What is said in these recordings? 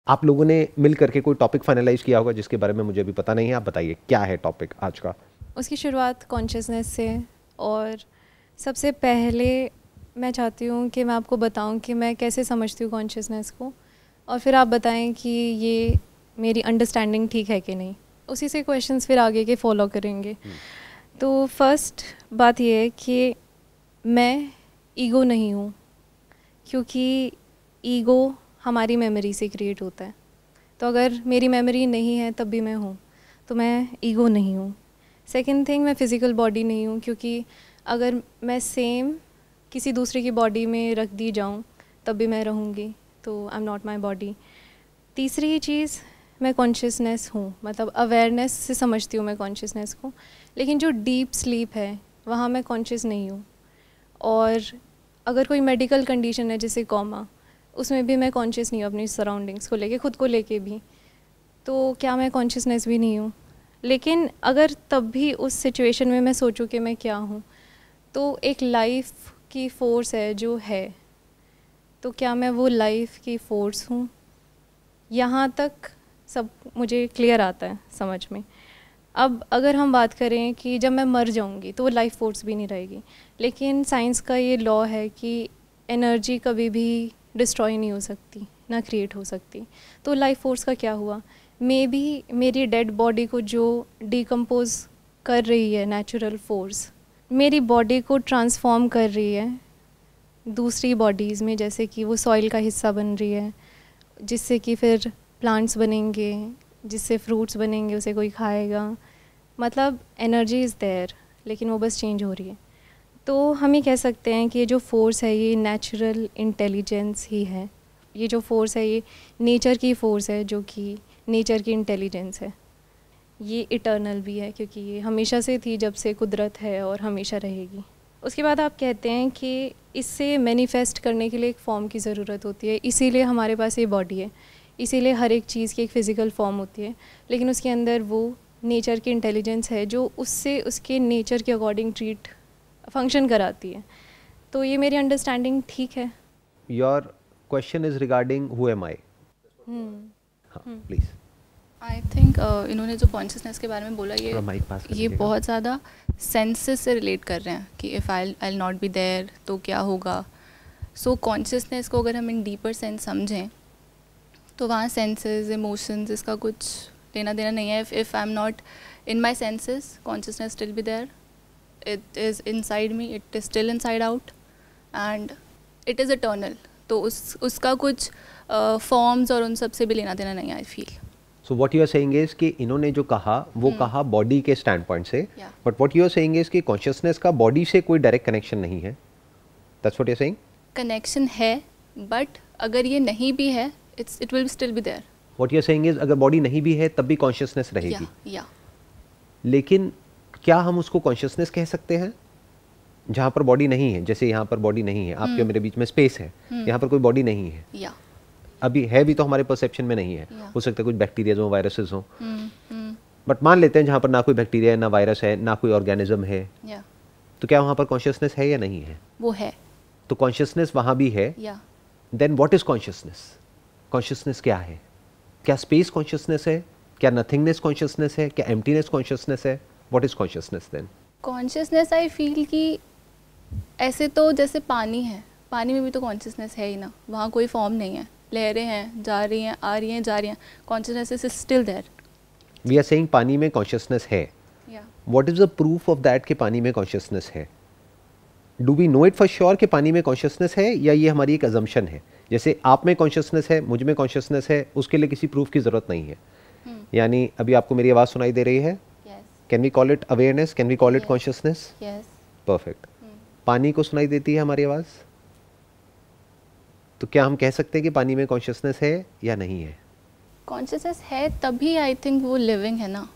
आप लोगों ने मिल करके कोई टॉपिक फाइनलाइज किया होगा जिसके बारे में मुझे अभी पता नहीं है, आप बताइए क्या है टॉपिक आज का। उसकी शुरुआत कॉन्शियसनेस से, और सबसे पहले मैं चाहती हूँ कि मैं आपको बताऊँ कि मैं कैसे समझती हूँ कॉन्शियसनेस को, और फिर आप बताएं कि ये मेरी अंडरस्टैंडिंग ठीक है कि नहीं। उसी से क्वेश्चंस फिर आगे के फॉलो करेंगे। तो फर्स्ट बात ये है कि मैं ईगो नहीं हूँ, क्योंकि ईगो हमारी मेमोरी से क्रिएट होता है। तो अगर मेरी मेमोरी नहीं है तब भी मैं हूँ, तो मैं ईगो नहीं हूँ। सेकंड थिंग, मैं फ़िज़िकल बॉडी नहीं हूँ, क्योंकि अगर मैं सेम किसी दूसरे की बॉडी में रख दी जाऊँ तब भी मैं रहूँगी, तो I am not my body. तीसरी चीज़, मैं कॉन्शियसनेस हूँ, मतलब अवेयरनेस से समझती हूँ मैं कॉन्शियसनेस को, लेकिन जो डीप स्लीप है वहाँ मैं कॉन्शियस नहीं हूँ। और अगर कोई मेडिकल कंडीशन है जैसे कोमा, उसमें भी मैं कॉन्शियस नहीं हूँ अपनी सराउंडिंग्स को लेके, खुद को लेके भी। तो क्या मैं कॉन्शियसनेस भी नहीं हूँ? लेकिन अगर तब भी उस सिचुएशन में मैं सोचूं कि मैं क्या हूँ, तो एक लाइफ की फ़ोर्स है जो है, तो क्या मैं वो लाइफ की फ़ोर्स हूँ? यहाँ तक सब मुझे क्लियर आता है समझ में। अब अगर हम बात करें कि जब मैं मर जाऊँगी तो वो लाइफ फोर्स भी नहीं रहेगी, लेकिन साइंस का ये लॉ है कि एनर्जी कभी भी डिस्ट्रॉय नहीं हो सकती, ना क्रिएट हो सकती। तो लाइफ फोर्स का क्या हुआ? मे बी मेरी डेड बॉडी को जो डिकम्पोज कर रही है नेचुरल फोर्स, मेरी बॉडी को ट्रांसफॉर्म कर रही है दूसरी बॉडीज़ में, जैसे कि वो सॉइल का हिस्सा बन रही है, जिससे कि फिर प्लांट्स बनेंगे, जिससे फ्रूट्स बनेंगे, उसे कोई खाएगा। मतलब एनर्जी इज़ देयर, लेकिन वो बस चेंज हो रही है। तो हम ये कह सकते हैं कि ये जो फोर्स है ये नेचुरल इंटेलिजेंस ही है। ये जो फोर्स है ये नेचर की फोर्स है, जो कि नेचर की इंटेलिजेंस है। ये इटर्नल भी है, क्योंकि ये हमेशा से थी, जब से कुदरत है, और हमेशा रहेगी। उसके बाद आप कहते हैं कि इससे मैनिफेस्ट करने के लिए एक फॉर्म की ज़रूरत होती है, इसीलिए हमारे पास ये बॉडी है, इसीलिए हर एक चीज़ की एक फ़िज़िकल फॉर्म होती है, लेकिन उसके अंदर वो नेचर की इंटेलिजेंस है जो उससे उसके नेचर के अकॉर्डिंग ट्रीट फंक्शन कराती है। तो ये मेरी अंडरस्टैंडिंग ठीक है। Your question is regarding who am I. हाँ प्लीज़। आई थिंक इन्होंने जो कॉन्शियसनेस के बारे में बोला, ये बहुत ज़्यादा सेंसेस से रिलेट कर रहे हैं कि if I not be there तो क्या होगा। सो कॉन्शियसनेस को अगर हम इन डीपर सेंस समझें तो वहाँ सेंसेस, इमोशंस, इसका कुछ लेना देना नहीं है। If I am not in my senses, consciousness still be there, it is inside me, it is still inside out, and it is eternal. तो उसका कुछ फॉर्म्स और उन सब से भी लेना देना नहीं है, I feel. So what you are saying is कि इन्होंने जो कहा वो कहा बॉडी के स्टैंड पॉइंट से, but what you are saying is कि कॉन्शियसनेस का बॉडी से कोई डायरेक्ट कनेक्शन नहीं है। That's what you are saying. Connection है, बट अगर ये नहीं भी है, it will still be there. What you are saying is अगर बॉडी नहीं भी है तब भी कॉन्शियसनेस रहेगी। या लेकिन क्या हम उसको कॉन्शियसनेस कह सकते हैं जहाँ पर बॉडी नहीं है? जैसे यहाँ पर बॉडी नहीं है, आपके मेरे बीच में स्पेस है, यहाँ पर कोई बॉडी नहीं है, या अभी है भी तो हमारे परसेप्शन में नहीं है। हो सकता है कुछ बैक्टीरिया हो, वायरसेस हो, बट मान लेते हैं जहाँ पर ना कोई बैक्टीरिया है, ना वायरस है, ना कोई ऑर्गेनिज्म है, तो क्या वहाँ पर कॉन्शियसनेस है या नहीं है? वो है। तो कॉन्शियसनेस वहाँ भी है। Then what is consciousness? Consciousness क्या है? क्या स्पेस कॉन्शियसनेस है? क्या नथिंगनेस कॉन्शियसनेस है? क्या एम्प्टीनेस कॉन्शियसनेस है? What is consciousness then? Consciousness I feel कि ऐसे तो जैसे पानी है, पानी में भी तो कॉन्शियसनेस है ही ना, वहाँ कोई फॉर्म नहीं है, लहरें हैं, जा रही हैं, आ रही हैं, जा रही हैं, consciousness is still there. We are saying पानी में कॉन्शियसनेस है। What is the proof of that कि पानी में कॉन्शियसनेस है? Do we know it for sure कि पानी में कॉन्शियसनेस है, या ये हमारी एक अजम्पशन है? जैसे आप में कॉन्शियसनेस है, मुझ में कॉन्शियसनेस है, उसके लिए किसी प्रूफ की जरूरत नहीं है। यानी अभी आपको मेरी आवाज़ सुनाई दे रही है, can we call it awareness? Can we call it consciousness? Perfect. पानी को सुनाई देती है हमारी आवाज़, तो क्या हम कह सकते हैं कि पानी में कॉन्शियसनेस है या नहीं है? कॉन्शियसनेस है तभी आई थिंक वो लिविंग है ना।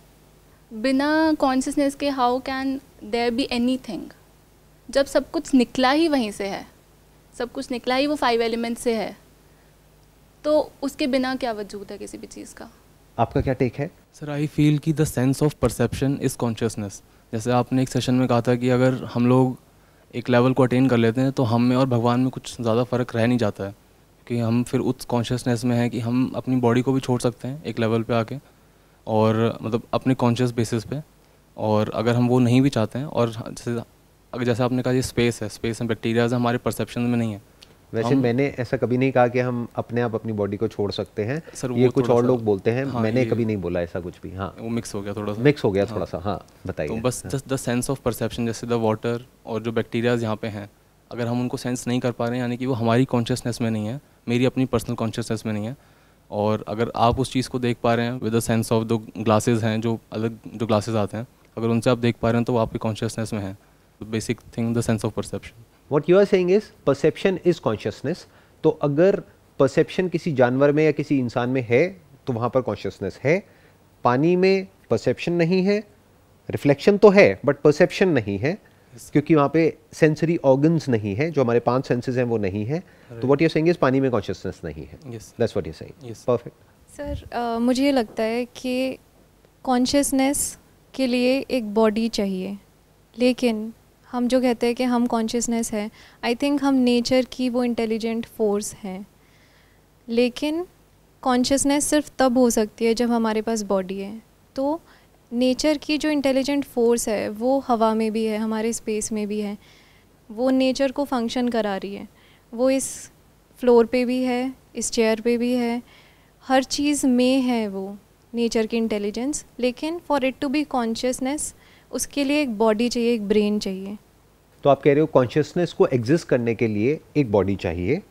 बिना कॉन्शियसनेस के how can there be anything? जब सब कुछ निकला ही वहीं से है, सब कुछ निकला ही वो 5 एलिमेंट से है, तो उसके बिना क्या वजूद है किसी भी चीज़ का? आपका क्या टेक है? सर आई फील कि the sense of perception is consciousness. जैसे आपने एक सेशन में कहा था कि अगर हम लोग एक लेवल को अटेन कर लेते हैं तो हम में और भगवान में कुछ ज़्यादा फ़र्क रह नहीं जाता है, कि हम फिर उस कॉन्शियसनेस में हैं कि हम अपनी बॉडी को भी छोड़ सकते हैं एक लेवल पे आके, और मतलब अपने कॉन्शियस बेसिस पे। और अगर हम वो नहीं भी चाहते हैं, और जैसे आपने कहा ये स्पेस है, बैक्टीरियाज हमारे परसेप्शन में नहीं है। वैसे मैंने ऐसा कभी नहीं कहा कि हम अपने आप अपनी बॉडी को छोड़ सकते हैं सर, ये कुछ और लोग बोलते हैं। हाँ, मैंने कभी नहीं बोला ऐसा कुछ भी। हाँ, वो मिक्स हो गया थोड़ा सा। हाँ बताइए। तो बस just the sense of perception, जैसे द वाटर और जो बैक्टीरियाज यहाँ पे हैं, अगर हम उनको सेंस नहीं कर पा रहे हैं, यानी कि वो हमारी कॉन्शियसनेस में नहीं है, मेरी अपनी पर्सनल कॉन्शियसनेस में नहीं है। और अगर आप उस चीज़ को देख पा रहे हैं with the sense of the glasses हैं, जो अलग जो ग्लासेस आते हैं, अगर उनसे आप देख पा रहे हैं तो वो आपकी कॉन्शियसनेस में है। Basic thing the sense of perception. What you are saying is perception is consciousness. तो अगर परसेप्शन किसी जानवर में या किसी इंसान में है तो वहाँ पर कॉन्शियसनेस है। पानी में परसेप्शन नहीं है, रिफ्लेक्शन तो है बट परसेप्शन नहीं है, क्योंकि वहाँ पे सेंसरी ऑर्गन्स नहीं है, जो हमारे 5 सेंसेस हैं वो नहीं है। तो what you are saying is पानी में कॉन्शियसनेस नहीं है। That's what you are saying. Perfect sir, मुझे ये लगता है कि कॉन्शियसनेस के लिए एक बॉडी चाहिए, लेकिन हम जो कहते हैं कि हम कॉन्शियसनेस है, आई थिंक हम नेचर की वो इंटेलिजेंट फोर्स हैं। लेकिन कॉन्शियसनेस सिर्फ तब हो सकती है जब हमारे पास बॉडी है। तो नेचर की जो इंटेलिजेंट फोर्स है वो हवा में भी है, हमारे स्पेस में भी है, वो नेचर को फंक्शन करा रही है। वो इस फ्लोर पे भी है, इस चेयर पे भी है, हर चीज़ में है वो नेचर की इंटेलिजेंस। लेकिन for it to be consciousness, उसके लिए एक बॉडी चाहिए, एक ब्रेन चाहिए। तो आप कह रहे हो कॉन्शियसनेस को एग्जिस्ट करने के लिए एक बॉडी चाहिए,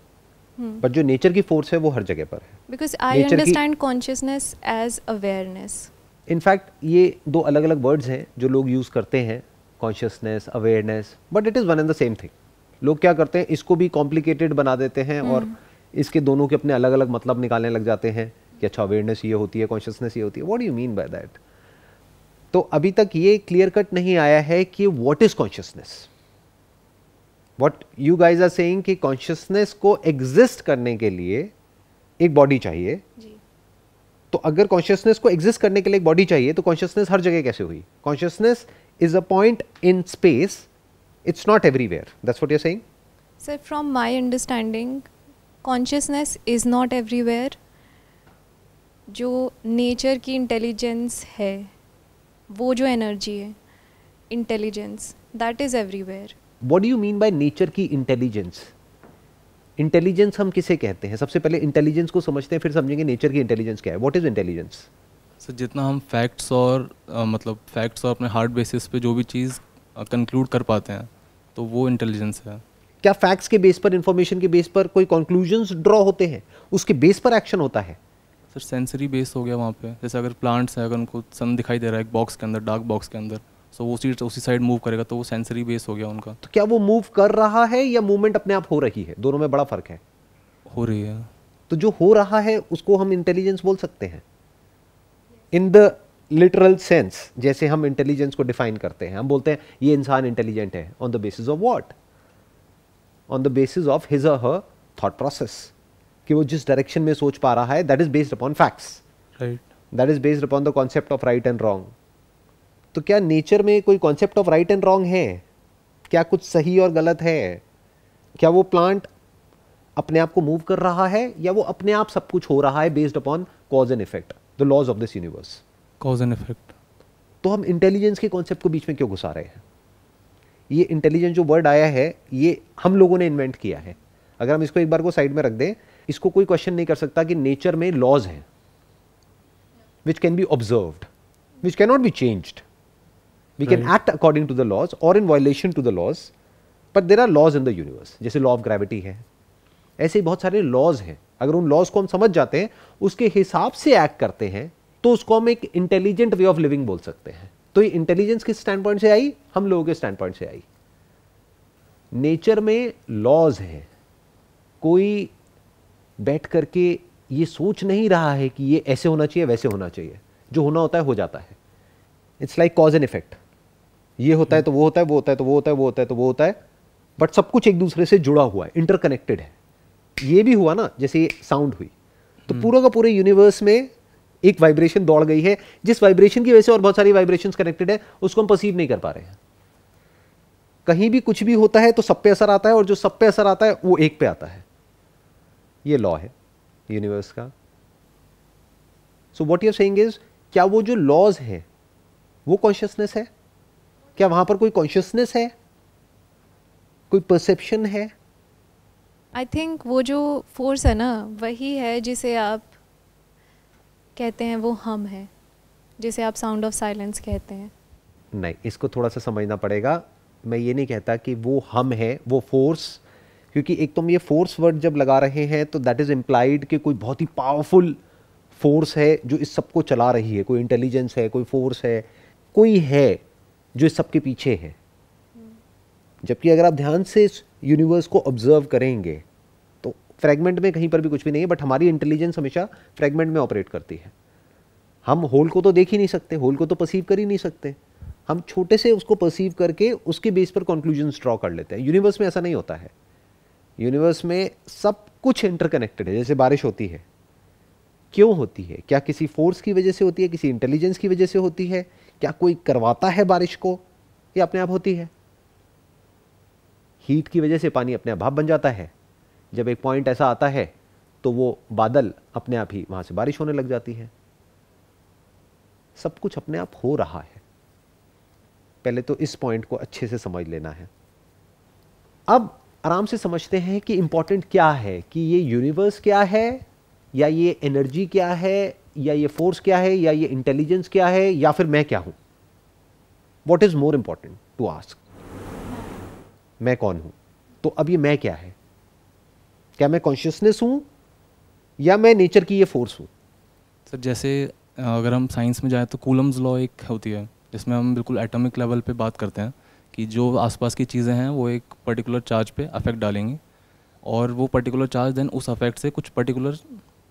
बट जो नेचर की फोर्स है वो हर जगह पर है। Because I understand consciousness as awareness. In fact ये 2 अलग अलग वर्ड्स हैं जो लोग यूज़ करते हैं, consciousness, awareness, but it is one and the same thing. लोग क्या करते हैं, इसको भी कॉम्प्लिकेटेड बना देते हैं और इसके दोनों के अपने अलग अलग मतलब निकालने लग जाते हैं कि अच्छा अवेयरनेस ये होती है, कॉन्शियसनेस ये होती है। What do you mean by that? तो अभी तक ये क्लियर कट नहीं आया है कि what is consciousness. What you guys are saying कि कॉन्शियसनेस को एग्जिस्ट करने के लिए एक बॉडी चाहिए जी। तो अगर कॉन्शियसनेस को एग्जिस्ट करने के लिए एक बॉडी चाहिए तो कॉन्शियसनेस हर जगह कैसे हुई? Consciousness is a point in space, it's not everywhere. That's what you are saying? Sir, from my understanding consciousness is not everywhere. जो नेचर की इंटेलिजेंस है, वो जो एनर्जी है, intelligence, that is everywhere. What do you mean by nature की intelligence? Intelligence हम किसे कहते हैं? सबसे पहले इंटेलिजेंस को समझते हैं, फिर समझेंगे नेचर की इंटेलिजेंस क्या है। What is intelligence? सर, जितना हम फैक्ट्स और फैक्ट्स और अपने हार्ड बेसिस पे जो भी चीज़ कंक्लूड कर पाते हैं तो वो इंटेलिजेंस है। क्या फैक्ट्स के बेस पर, इंफॉर्मेशन के बेस पर कोई कंक्लूजन्स ड्रॉ होते हैं, उसके बेस पर एक्शन होता है? सर, सेंसरी बेस हो गया वहाँ पे। जैसे अगर प्लांट्स है, अगर उनको सन दिखाई दे रहा है एक बॉक्स के अंदर, डार्क बॉक्स के अंदर, सो वो उसी साइड मूव करेगा, तो वो सेंसरी बेस हो गया उनका। तो क्या वो मूव कर रहा है या मूवमेंट अपने आप हो रही है? दोनों में बड़ा फर्क है। हो रही है। तो जो हो रहा है उसको हम इंटेलिजेंस बोल सकते हैं इन द लिटरल सेंस। जैसे हम इंटेलिजेंस को डिफाइन करते हैं, हम बोलते हैं ये इंसान इंटेलिजेंट है। On the basis of what? On the basis of his और हर थॉट प्रोसेस, कि वो जिस डायरेक्शन में सोच पा रहा है, that is based upon facts, right. That is based upon the concept of right and wrong. तो क्या नेचर में कोई concept of right and wrong है? क्या कुछ सही और गलत है? क्या वो प्लांट अपने आप को मूव कर रहा है या वो अपने आप सब कुछ हो रहा है based upon cause and effect, the laws of this universe? Cause and effect. तो हम इंटेलिजेंस के कॉन्सेप्ट को बीच में क्यों घुसा रहे हैं? ये इंटेलिजेंस जो वर्ड आया है ये हम लोगों ने इन्वेंट किया है। अगर हम इसको एक बार को साइड में रख दें, इसको कोई क्वेश्चन नहीं कर सकता कि नेचर में लॉज हैं which can be observed, which can not be changed. We can act according to the laws और in violation to the laws, but there are laws in the universe. जैसे law of gravity है, ऐसे ही बहुत सारे laws हैं। अगर उन laws को हम समझ जाते हैं, उसके हिसाब से एक्ट करते हैं, तो उसको हम एक इंटेलिजेंट वे ऑफ लिविंग बोल सकते हैं। तो ये इंटेलिजेंस किस स्टैंड पॉइंट से आई? हम लोगों के स्टैंड पॉइंट से आई। नेचर में लॉज हैं, कोई बैठ करके ये सोच नहीं रहा है कि ये ऐसे होना चाहिए, वैसे होना चाहिए। जो होना होता है हो जाता है। It's like cause and effect. ये होता है तो वो होता है, वो होता है तो वो होता है, वो होता है तो वो होता है, बट सब कुछ एक दूसरे से जुड़ा हुआ है, इंटरकनेक्टेड है। ये भी हुआ ना, जैसे ये साउंड हुई, तो पूरा का पूरे यूनिवर्स में एक वाइब्रेशन दौड़ गई है, जिस वाइब्रेशन की वजह से और बहुत सारी वाइब्रेशंस कनेक्टेड है, उसको हम परसीव नहीं कर पा रहे हैं। कहीं भी कुछ भी होता है तो सब पे असर आता है, और जो सब पे असर आता है वो एक पे आता है। ये लॉ है यूनिवर्स का। So what you are saying is, क्या वो जो लॉज हैं वो कॉन्शियसनेस है? क्या वहां पर कोई कॉन्शियसनेस है, कोई परसेप्शन है? आई थिंक वो जो फोर्स है ना वही है जिसे आप कहते हैं वो हम है, जिसे आप साउंड ऑफ साइलेंस कहते हैं। नहीं, इसको थोड़ा सा समझना पड़ेगा। मैं ये नहीं कहता कि वो हम है, वो फोर्स, क्योंकि एक तुम ये फोर्स वर्ड जब लगा रहे हैं तो दैट इज इम्प्लाइड कि कोई बहुत ही पावरफुल फोर्स है जो इस सबको चला रही है, कोई इंटेलिजेंस है, कोई फोर्स है, कोई है जो इस सबके पीछे है। जबकि अगर आप ध्यान से इस यूनिवर्स को ऑब्जर्व करेंगे तो फ्रैगमेंट में कहीं पर भी कुछ भी नहीं है, बट हमारी इंटेलिजेंस हमेशा फ्रैगमेंट में ऑपरेट करती है। हम होल को तो देख ही नहीं सकते, होल को तो परसीव कर ही नहीं सकते, हम छोटे से उसको परसीव करके उसके बेस पर कंक्लूजन्स ड्रॉ कर लेते हैं। यूनिवर्स में ऐसा नहीं होता है। यूनिवर्स में सब कुछ इंटरकनेक्टेड है। जैसे बारिश होती है, क्यों होती है? क्या किसी फोर्स की वजह से होती है, किसी इंटेलिजेंस की वजह से होती है? क्या कोई करवाता है बारिश को, या अपने आप होती है? हीट की वजह से पानी अपने आप भाप बन जाता है। जब एक पॉइंट ऐसा आता है तो वो बादल अपने आप ही वहां से बारिश होने लग जाती है। सब कुछ अपने आप हो रहा है। पहले तो इस पॉइंट को अच्छे से समझ लेना है। अब आराम से समझते हैं कि इंपॉर्टेंट क्या है, कि ये यूनिवर्स क्या है, या ये एनर्जी क्या है, या ये फोर्स क्या है, या ये इंटेलिजेंस क्या है, या फिर मैं क्या हूं। What is more important to ask? मैं कौन हूं? तो अब ये मैं क्या है? क्या मैं कॉन्शियसनेस हूं, या मैं नेचर की ये फोर्स हूं? सर जैसे अगर हम साइंस में जाएं तो कूलम्स लॉ एक होती है जिसमें हम बिल्कुल एटॉमिक लेवल पे बात करते हैं कि जो आसपास की चीज़ें हैं वो एक पर्टिकुलर चार्ज पे अफेक्ट डालेंगी, और वो पर्टिकुलर चार्ज देन उस अफेक्ट से कुछ पर्टिकुलर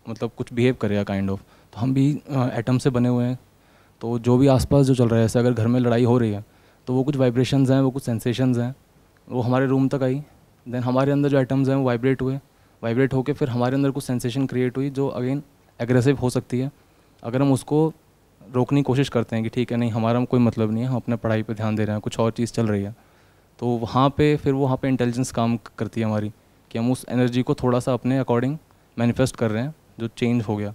मतलब कुछ बिहेव करेगा काइंड ऑफ। तो हम भी एटम से बने हुए हैं, तो जो भी आसपास जो चल रहा है, जैसे अगर घर में लड़ाई हो रही है तो वो कुछ वाइब्रेशंस हैं, वो कुछ सेंसेशंस हैं, वो हमारे रूम तक आई, देन हमारे अंदर जो एटम्स हैं वो वाइब्रेट हुए, वाइब्रेट होकर फिर हमारे अंदर कुछ सेंसेशन क्रिएट हुई जो अगेन एग्रेसिव हो सकती है। अगर हम उसको रोकने की कोशिश करते हैं कि ठीक है नहीं हमारा कोई मतलब नहीं है, हम अपने पढ़ाई पे ध्यान दे रहे हैं, कुछ और चीज़ चल रही है, तो वहाँ पे फिर वहाँ पे इंटेलिजेंस काम करती है हमारी कि हम उस एनर्जी को थोड़ा सा अपने अकॉर्डिंग मैनिफेस्ट कर रहे हैं जो चेंज हो गया।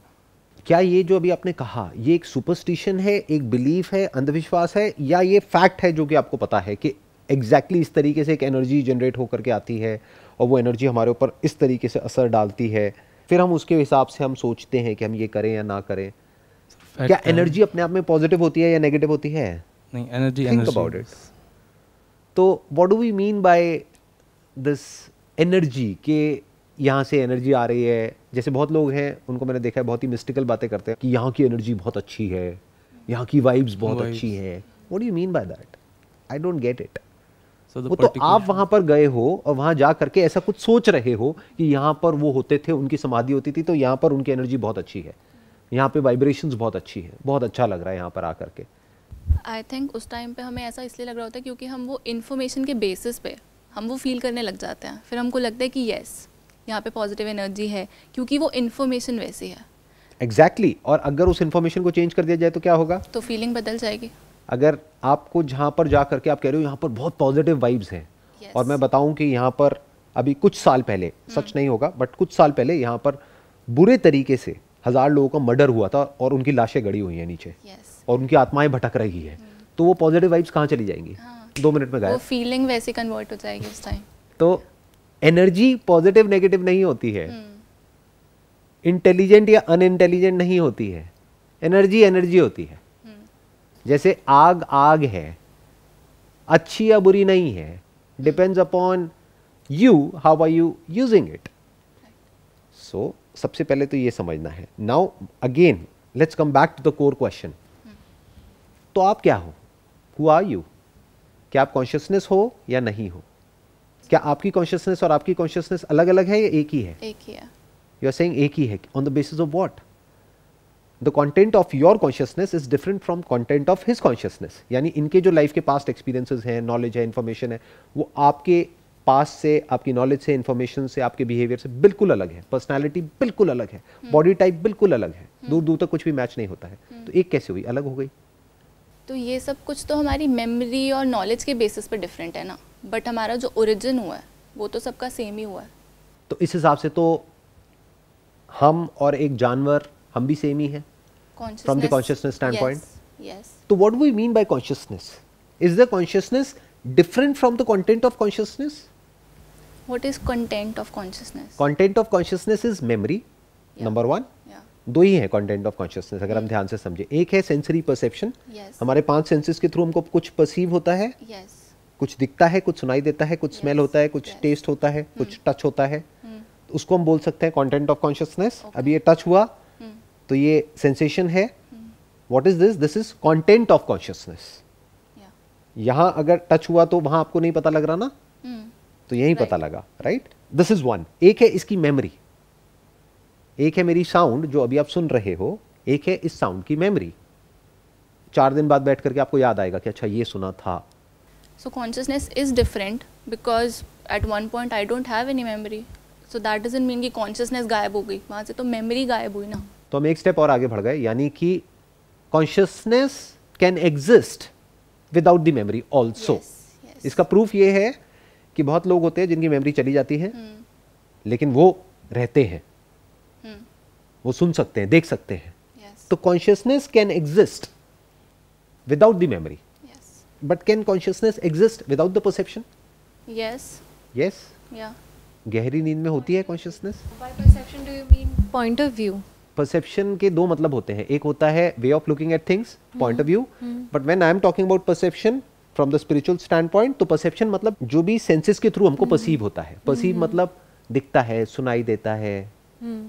क्या ये जो अभी आपने कहा ये एक सुपरस्टिशन है, एक बिलीफ है, अंधविश्वास है, या ये फैक्ट है जो कि आपको पता है कि एग्जैक्टली इस तरीके से एक एनर्जी जनरेट होकर के आती है और वो एनर्जी हमारे ऊपर इस तरीके से असर डालती है, फिर हम उसके हिसाब से हम सोचते हैं कि हम ये करें या ना करें? क्या एनर्जी अपने आप में पॉजिटिव होती है या नेगेटिव होती है? नहीं, एनर्जी। Think about it. तो what do we mean by this energy के यहाँ से एनर्जी आ रही है? जैसे बहुत लोग हैं उनको मैंने देखा है बहुत ही मिस्टिकल बातें करते हैं कि यहाँ की एनर्जी बहुत अच्छी है, यहाँ की वाइब्स बहुत अच्छी है। What do you mean by that? I don't get it. वो तो आप वहां पर गए हो और वहां जा करके ऐसा कुछ सोच रहे हो कि यहाँ पर वो होते थे, उनकी समाधि होती थी, तो यहाँ पर उनकी एनर्जी बहुत अच्छी है, यहाँ पे वाइब्रेशंस बहुत अच्छी है, बहुत अच्छा लग रहा है यहाँ पर आकर के। आई थिंक उस टाइम पे हमें ऐसा इसलिए लग रहा होता है क्योंकि हम वो इन्फॉर्मेशन के बेसिस पे हम वो फील करने लग जाते हैं, फिर हमको लगता है कि येस यहाँ पे पॉजिटिव एनर्जी है क्योंकि वो इन्फॉर्मेशन वैसी है। एग्जैक्टली। और अगर उस इन्फॉर्मेशन को चेंज कर दिया जाए तो क्या होगा? तो फीलिंग बदल जाएगी। अगर आपको जहाँ पर जा करके आप कह रहे हो यहाँ पर बहुत पॉजिटिव वाइब्स हैं, और मैं बताऊं कि यहाँ पर अभी कुछ साल पहले, सच नहीं होगा बट कुछ साल पहले यहाँ पर बुरे तरीके से 1000 लोगों का मर्डर हुआ था और उनकी लाशें गड़ी हुई हैं नीचे, और उनकी आत्माएं भटक रही है, तो वो पॉजिटिव वाइब्स कहाँ चली जाएंगी? 2 मिनट में गायब। वो फीलिंग वैसे कन्वर्ट हो जाएगी उस टाइम। तो एनर्जी पॉजिटिव नेगेटिव नहीं होती है, इंटेलिजेंट या अनइंटेलिजेंट नहीं होती है, एनर्जी एनर्जी होती है। जैसे आग आग है, अच्छी या बुरी नहीं है, depends upon you, how are you using it. So सबसे पहले तो ये समझना है। Now again let's come back to the core question. तो आप क्या हो? Who are you? क्या आप कॉन्शियसनेस हो या नहीं हो? क्या आपकी कॉन्शियसनेस और आपकी कॉन्शियसनेस अलग अलग है या एक ही है? एक ही है। यू आर सेइंग एक ही है। On the basis of what? The content of your consciousness is different from content of his consciousness. यानी इनके जो लाइफ के पास्ट एक्सपीरियंसेस हैं, नॉलेज है, इंफॉर्मेशन है, वो आपके पास से, आपकी नॉलेज से, इंफॉर्मेशन से, आपके बिहेवियर से बिल्कुल अलग है। पर्सनालिटी बिल्कुल अलग है, बॉडी टाइप बिल्कुल अलग है, दूर दूर तक कुछ भी मैच नहीं होता है। तो एक कैसे हुई? अलग हो गई। तो ये सब कुछ तो हमारी मेमोरी और नॉलेज के बेसिस पे डिफरेंट है ना, बट हमारा जो ओरिजिन हुआ है वो तो सबका सेम ही हुआ है। तो इस हिसाब से तो हम और एक जानवर, हम भी सेम ही है from the consciousness standpoint. तो what do we mean by consciousness? Is the consciousness different from the content of consciousness? What is content of consciousness? Content of consciousness is memory, number one. दो ही है content of consciousness अगर हम ध्यान से समझे. एक है sensory perception. हमारे 5 senses के थ्रू हमको कुछ perceive होता है, कुछ दिखता है, कुछ सुनाई देता है, कुछ smell होता है, कुछ taste होता है, कुछ touch होता है. उसको हम बोल सकते हैं content of consciousness. अभी ये touch हुआ तो ये sensation है. What is this? This is content of consciousness. यहां अगर टच हुआ तो वहां आपको नहीं पता लग रहा ना, तो यही पता लगा, राइट? This is one. एक है इसकी मेमोरी, एक है मेरी साउंड जो अभी आप सुन रहे हो, एक है इस साउंड की मेमोरी. 4 दिन बाद बैठ करके आपको याद आएगा कि अच्छा ये सुना था. सो consciousness is different because at one point I don't have any memory, so that doesn't mean कि कॉन्शियसनेस गायब हो गई, वहां से तो मेमोरी गायब हुई ना. तो हम एक स्टेप और आगे बढ़ गए, यानी कि consciousness can exist without the memory also. इसका प्रूफ ये है कि बहुत लोग होते हैं जिनकी मेमोरी चली जाती है, लेकिन वो रहते हैं, वो सुन सकते हैं, देख सकते हैं. तो consciousness can exist without the memory, but can consciousness exist without the perception? Yes. Yes. गहरी नींद में होती है consciousness. By perception do you mean point of view? Perception के दो मतलब होते हैं. एक होता है way of looking at things, point of view. But when I am talking about perception from the spiritual standpoint, तो परसेप्शन मतलब जो भी सेंसेस के थ्रू हमको परसीव होता है. परसीव मतलब दिखता है, सुनाई देता है.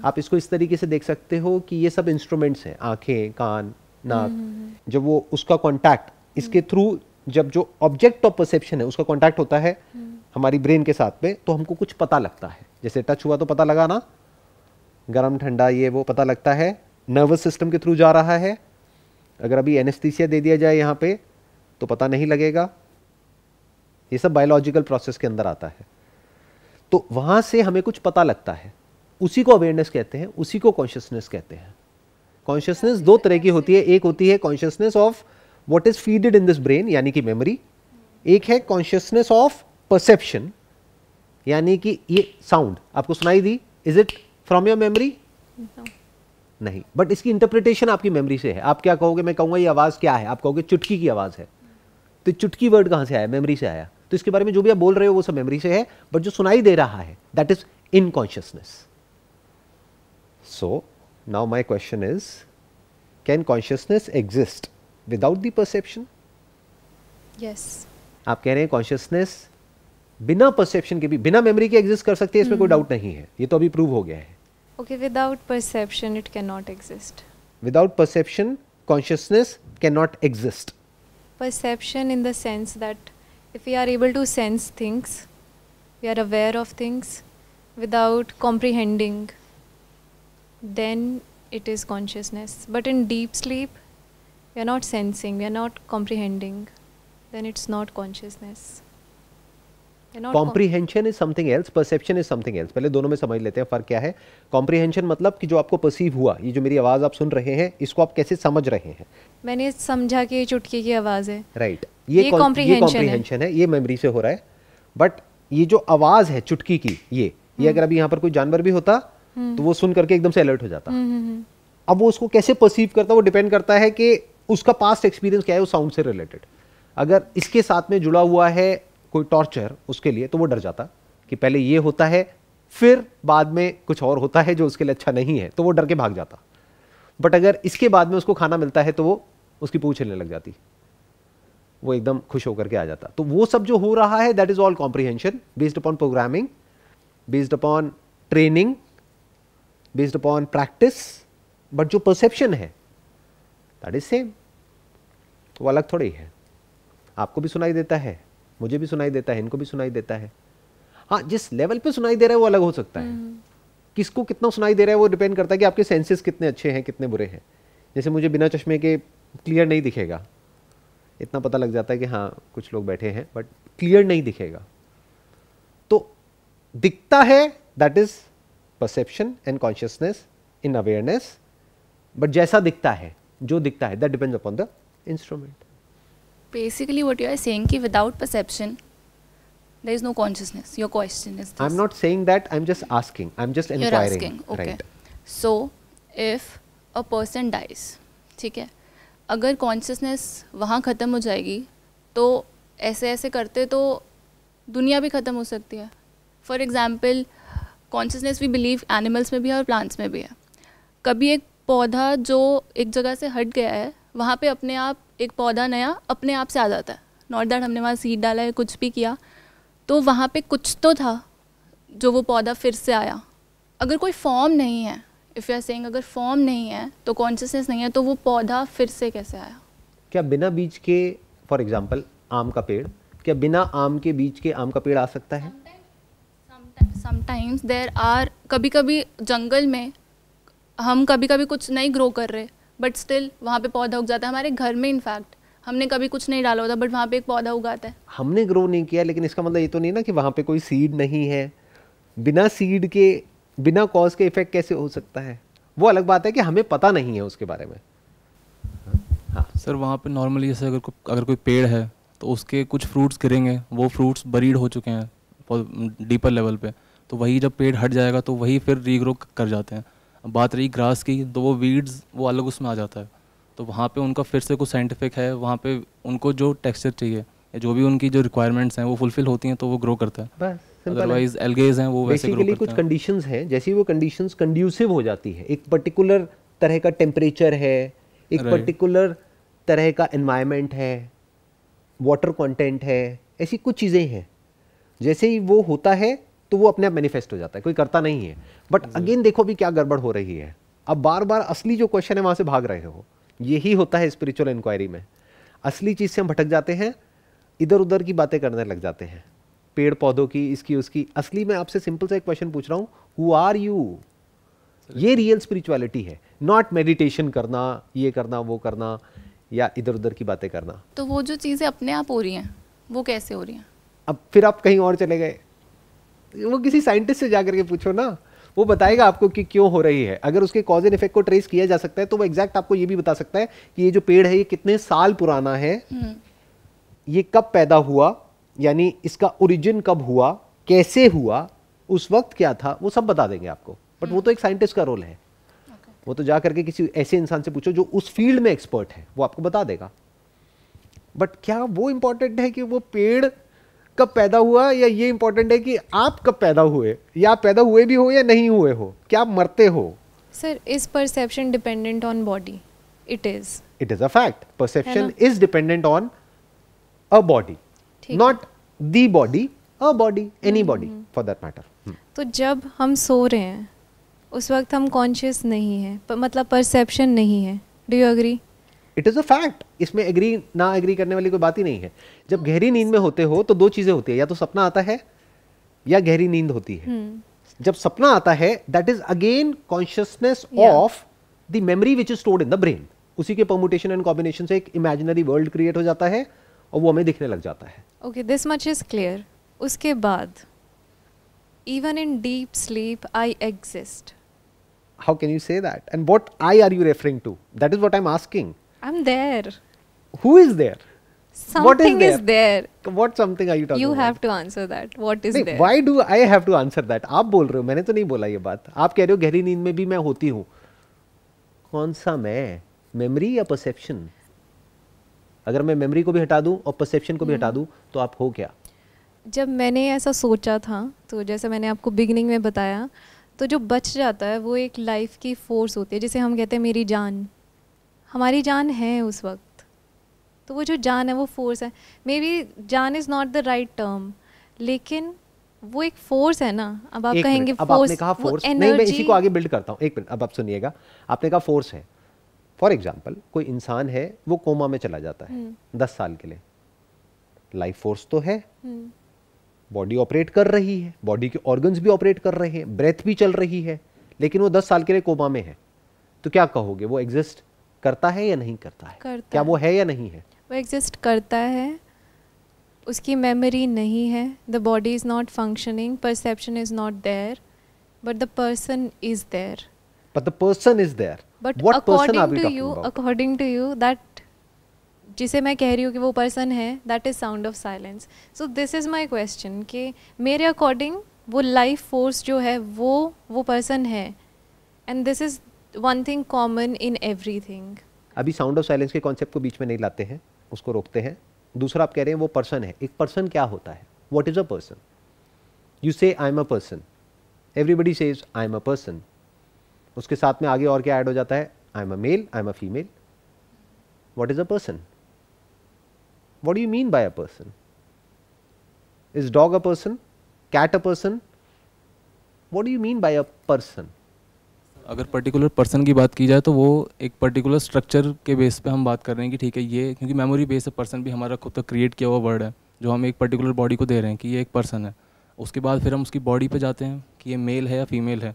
आप इसको इस तरीके से देख सकते हो कि ये सब इंस्ट्रूमेंट्स हैं, आंखें, कान, नाक. जब वो उसका कॉन्टैक्ट इसके थ्रू, जब जो ऑब्जेक्ट ऑफ परसेप्शन है उसका कॉन्टैक्ट होता है हमारी ब्रेन के साथ में, तो हमको कुछ पता लगता है. जैसे टच हुआ तो पता लगा ना, गरम ठंडा ये वो पता लगता है. नर्वस सिस्टम के थ्रू जा रहा है. अगर अभी एनेस्थीसिया दे दिया जाए यहाँ पे तो पता नहीं लगेगा. ये सब बायोलॉजिकल प्रोसेस के अंदर आता है. तो वहां से हमें कुछ पता लगता है, उसी को अवेयरनेस कहते हैं, उसी को कॉन्शियसनेस कहते हैं. कॉन्शियसनेस दो तरह की होती है. एक होती है consciousness of what is feeded in this brain, यानी कि मेमोरी. एक है कॉन्शियसनेस ऑफ परसेप्शन, यानी कि ये साउंड आपको सुनाई दी, is it from your memory? नहीं, बट इसकी इंटरप्रिटेशन आपकी मेमोरी से है. आप क्या कहोगे? मैं कहूंगा ये आवाज क्या है, आप कहोगे चुटकी की आवाज है. तो चुटकी वर्ड कहां से आया? मेमोरी से आया. तो इसके बारे में जो भी आप बोल रहे हो वो सब मेमोरी से है, बट जो सुनाई दे रहा है that is in consciousness. So now my question is, can consciousness exist without the perception? Yes. आप कह रहे हैं कॉन्शियसनेस बिना परसेप्शन के भी, बिना मेमोरी के एग्जिस्ट कर सकती है, इसमें कोई डाउट नहीं है. ये तो अभी प्रूव हो गया है. Okay, without perception it cannot exist. Without perception consciousness cannot exist. Perception in the sense that if we are able to sense things, we are aware of things without comprehending, then it is consciousness. But in deep sleep we are not sensing, we are not comprehending, then it's not consciousness. Comprehension is something else, perception is something else. पहले दोनों में समझ लेते हैं फर्क क्या है. Comprehension मतलब कि जो आपको परसीव हुआ, ये जो मेरी आवाज आप सुन रहे हैं, इसको आप कैसे समझ रहे हैं? मैंने समझा कि ये चुटकी की आवाज है, राइट. ये कॉम्प्रीहेंशन है, ये मेमोरी से हो रहा है. बट ये जो आवाज है चुटकी की, ये अगर अभी यहाँ पर कोई जानवर भी होता तो वो सुन करके एकदम से अलर्ट हो जाता. अब वो उसको कैसे परसीव करता है वो डिपेंड करता है कि उसका पास्ट एक्सपीरियंस क्या है उस साउंड से रिलेटेड. अगर इसके साथ में जुड़ा हुआ है कोई टॉर्चर उसके लिए, तो वो डर जाता कि पहले ये होता है फिर बाद में कुछ और होता है जो उसके लिए अच्छा नहीं है, तो वो डर के भाग जाता. बट अगर इसके बाद में उसको खाना मिलता है तो वो उसकी पूंछ हिलने लग जाती, वो एकदम खुश होकर के आ जाता. तो वो सब जो हो रहा है that is all comprehension based upon programming, based upon training, based upon practice. But जो परसेप्शन है दैट इज सेम, वो अलग थोड़ी है. आपको भी सुनाई देता है, मुझे भी सुनाई देता है, इनको भी सुनाई देता है. हाँ, जिस लेवल पे सुनाई दे रहा है वो अलग हो सकता है. किसको कितना सुनाई दे रहा है वो डिपेंड करता है कि आपके सेंसेस कितने अच्छे हैं, कितने बुरे हैं. जैसे मुझे बिना चश्मे के क्लियर नहीं दिखेगा, इतना पता लग जाता है कि हाँ कुछ लोग बैठे हैं, बट क्लियर नहीं दिखेगा. तो दिखता है that is perception and consciousness in awareness. But जैसा दिखता है, जो दिखता है, that depends upon the instrument. Basically what you are saying कि without perception there is no consciousness. Your question is this. I'm not saying that, I'm just asking, I'm just inquiring. You're asking, okay. Right. So if a person dies, ठीक है, अगर consciousness वहाँ ख़त्म हो जाएगी तो ऐसे ऐसे करते तो दुनिया भी ख़त्म हो सकती है. For example consciousness we believe animals में भी है और प्लांट्स में भी है. कभी एक पौधा जो एक जगह से हट गया है वहाँ पे अपने आप एक पौधा नया अपने आप से आ जाता है. नॉट दैट हमने वहाँ सीड डाला है कुछ भी किया, तो वहाँ पे कुछ तो था जो वो पौधा फिर से आया. अगर कोई फॉर्म नहीं है, इफ़ यू आर सेइंग अगर फॉर्म नहीं है तो कॉन्शियसनेस नहीं है, तो वो पौधा फिर से कैसे आया? क्या बिना बीज के, फॉर एग्जांपल आम का पेड़, क्या बिना आम के बीज के आम का पेड़ आ सकता है? समटाइम्स देयर आर, कभी कभी जंगल में हम कभी कभी कुछ नहीं ग्रो कर रहे बट स्टिल वहाँ पे पौधा उग जाता है. हमारे घर में इनफैक्ट हमने कभी कुछ नहीं डाला होता बट वहाँ पे एक पौधा उगाता है. हमने ग्रो नहीं किया, लेकिन इसका मतलब ये तो नहीं ना कि वहाँ पे कोई सीड नहीं है. बिना सीड के, बिना कॉज के इफेक्ट कैसे हो सकता है? वो अलग बात है कि हमें पता नहीं है उसके बारे में. हाँ सर, वहाँ पे नॉर्मली जैसे अगर कोई पेड़ है तो उसके कुछ फ्रूट्स गिरेंगे, वो फ्रूट्स बरीड हो चुके हैं डीपर लेवल पे, तो वही जब पेड़ हट जाएगा तो वही फिर रीग्रो कर जाते हैं. अब बात रही ग्रास की, तो वो वीड्स वो अलग उसमें आ जाता है, तो वहाँ पे उनका फिर से कुछ साइंटिफिक है, वहाँ पे उनको जो टेक्सचर चाहिए या जो भी उनकी जो रिक्वायरमेंट्स हैं वो फुलफिल होती हैं तो वो ग्रो करता है. बस अदरवाइज एल्गेज हैं वो वैसे ग्रो करते हैं. कुछ कंडीशंस हैं, जैसे वो कंडीशंस कंड्यूसिव हो जाती है, एक पर्टिकुलर तरह का टेम्परेचर है, एक पर्टिकुलर तरह का एनवायरनमेंट है, वाटर कंटेंट है, ऐसी कुछ चीज़ें हैं, जैसे ही वो होता है तो वो अपने आप मैनिफेस्ट हो जाता है, कोई करता नहीं है. बट अगेन देखो भी क्या गड़बड़ हो रही है. अब बार बार असली जो क्वेश्चन है वहां से भाग रहे हो. यही होता है स्पिरिचुअल इंक्वायरी में. असली चीज से हम भटक जाते हैं, इधर उधर की बातें करने लग जाते हैं, पेड़ पौधों की, इसकी उसकी. असली मैं आपसे सिंपल सा एक क्वेश्चन पूछ रहा हूं, हु आर यू? ये रियल स्पिरिचुअलिटी है, नॉट मेडिटेशन करना, ये करना, वो करना, या इधर उधर की बातें करना. तो वो जो चीज़ें अपने आप हो रही हैं वो कैसे हो रही हैं? अब फिर आप कहीं और चले गए, वो किसी साइंटिस्ट से जाकर के पूछो ना, वो बताएगा आपको कि क्यों हो रही है. अगर उसके कॉज एंड इफेक्ट को ट्रेस किया जा सकता है तो वो एग्जैक्ट आपको ये भी बता सकता है कि ये जो पेड़ है ये कितने साल पुराना है, ये कब पैदा हुआ, यानी इसका ओरिजिन कब हुआ, कैसे हुआ, उस वक्त क्या था, वो सब बता देंगे आपको. बट वो तो एक साइंटिस्ट का रोल है. वो तो जा करके किसी ऐसे इंसान से पूछो जो उस फील्ड में एक्सपर्ट है, वो आपको बता देगा. बट क्या वो इंपॉर्टेंट है कि वो पेड़ कब पैदा हुआ, या ये इंपॉर्टेंट है कि आप कब पैदा हुए, या आप पैदा हुए भी हो या नहीं हुए हो, क्या आप मरते हो? Sir, is perception dependent on body? It is a fact. Perception is dependent on a body, not the body, a body, any body for that matter. तो जब हम सो रहे हैं उस वक्त हम कॉन्शियस नहीं है, मतलब परसेप्शन नहीं है. Do you agree? It is a fact. इसमें एग्री ना एग्री करने वाली कोई बात ही नहीं है. जब गहरी नींद में होते हो तो दो चीजें होती है, या तो सपना आता है या गहरी नींद होती है. जब सपना आता है, that is again consciousness of the memory which is stored in the brain. उसी के परम्यूटेशन एंड कॉम्बिनेशन से एक इमेजिनरी वर्ल्ड क्रिएट हो जाता है और वो हमें दिखने लग जाता है. Okay, this much is clear. उसके बाद even in deep sleep I exist. How can you say that? And what I are you referring to? That is what I'm asking. I'm there. Who is there? Something is there. What something are you talking You about? have to answer that. What is there? Why do I have to answer that? आप बोल रहे हो, मैंने तो नहीं बोला ये बात. आप कह रहे हो गहरी नींद में भी मैं होती हूँ. कौन सा मैं? मेमोरी या परसेप्शन? अगर मैं मेमोरी को भी हटा दूं और परसेप्शन को भी हटा दूं तो आप हो क्या? जब मैंने ऐसा सोचा था, तो जैसे मैंने आपको बिगिनिंग में बताया, तो जो बच जाता है वो एक लाइफ की फोर्स होती है, जिसे हम कहते हैं मेरी जान. हमारी जान है उस वक्त, तो वो जो जान है वो फोर्स है. मे बी जान is not the right term, लेकिन वो एक फोर्स है ना. अब आप कहेंगे फोर्स, आपने कहा फोर्स, नहीं मैं इसी को आगे बिल्ड करता हूँ. एक मिनट, अब आप सुनिएगा. आपने कहा फोर्स है. फॉर एग्जाम्पल कोई इंसान है, वो कोमा में चला जाता है 10 साल के लिए. लाइफ फोर्स तो है, बॉडी ऑपरेट कर रही है, बॉडी के ऑर्गन्स भी ऑपरेट कर रहे हैं, ब्रेथ भी चल रही है, लेकिन वो 10 साल के लिए कोमा में है. तो क्या कहोगे, वो एग्जिस्ट करता है या नहीं करता है? क्या वो है या नहीं है? वो एग्जिस्ट करता है. उसकी मेमोरी नहीं है. The body is not functioning, perception is not there, but the person is there. But the person is there. But according to you that जिसे मैं कह रही हूँ कि वो पर्सन है, that is sound of silence. So this is my question कि मेरे अकॉर्डिंग वो लाइफ फोर्स जो है वो पर्सन है, and this is one thing common in everything. अभी साउंड ऑफ साइलेंस के कॉन्सेप्ट को बीच में नहीं लाते हैं, उसको रोकते हैं। दूसरा आप कह रहे हैं वो पर्सन है। एक पर्सन क्या होता है? What is a person? You say I am a person, everybody says I am a person, उसके साथ में आगे और क्या ऐड हो जाता है? I am a male, I am a female. What is a person? What do you mean by a person? Is dog a person? Cat a person? What do you mean by a person? अगर particular person की बात की जाए तो वो एक particular structure के base पे हम बात कर रहे हैं कि ठीक है ये, क्योंकि मेमोरी बेस पर्सन भी हमारा खुद का क्रिएट किया हुआ वर्ड है जो हम एक पर्टिकुलर बॉडी को दे रहे हैं कि ये एक पर्सन है। उसके बाद फिर हम उसकी बॉडी पे जाते हैं कि ये मेल है या फीमेल है,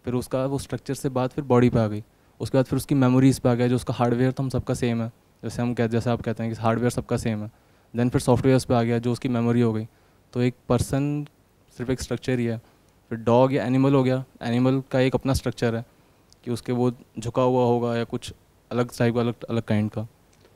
फिर उसका वो स्ट्रक्चर से बात फिर बॉडी पे आ गई, उसके बाद फिर उसकी मेमोरीज पे आ गया, जो उसका हार्डवेयर तो हम सबका सेम है, जैसे आप कहते हैं कि हार्डवेयर सबका सेम है, देन फिर सॉफ्टवेयर पे आ गया जो उसकी मेमोरी हो गई। तो एक पर्सन सिर्फ एक स्ट्रक्चर ही है। फिर डॉग या एनिमल हो गया, एनिमल का एक अपना स्ट्रक्चर है कि उसके वो झुका हुआ होगा या कुछ अलग टाइप का, अलग अलग काइंड का।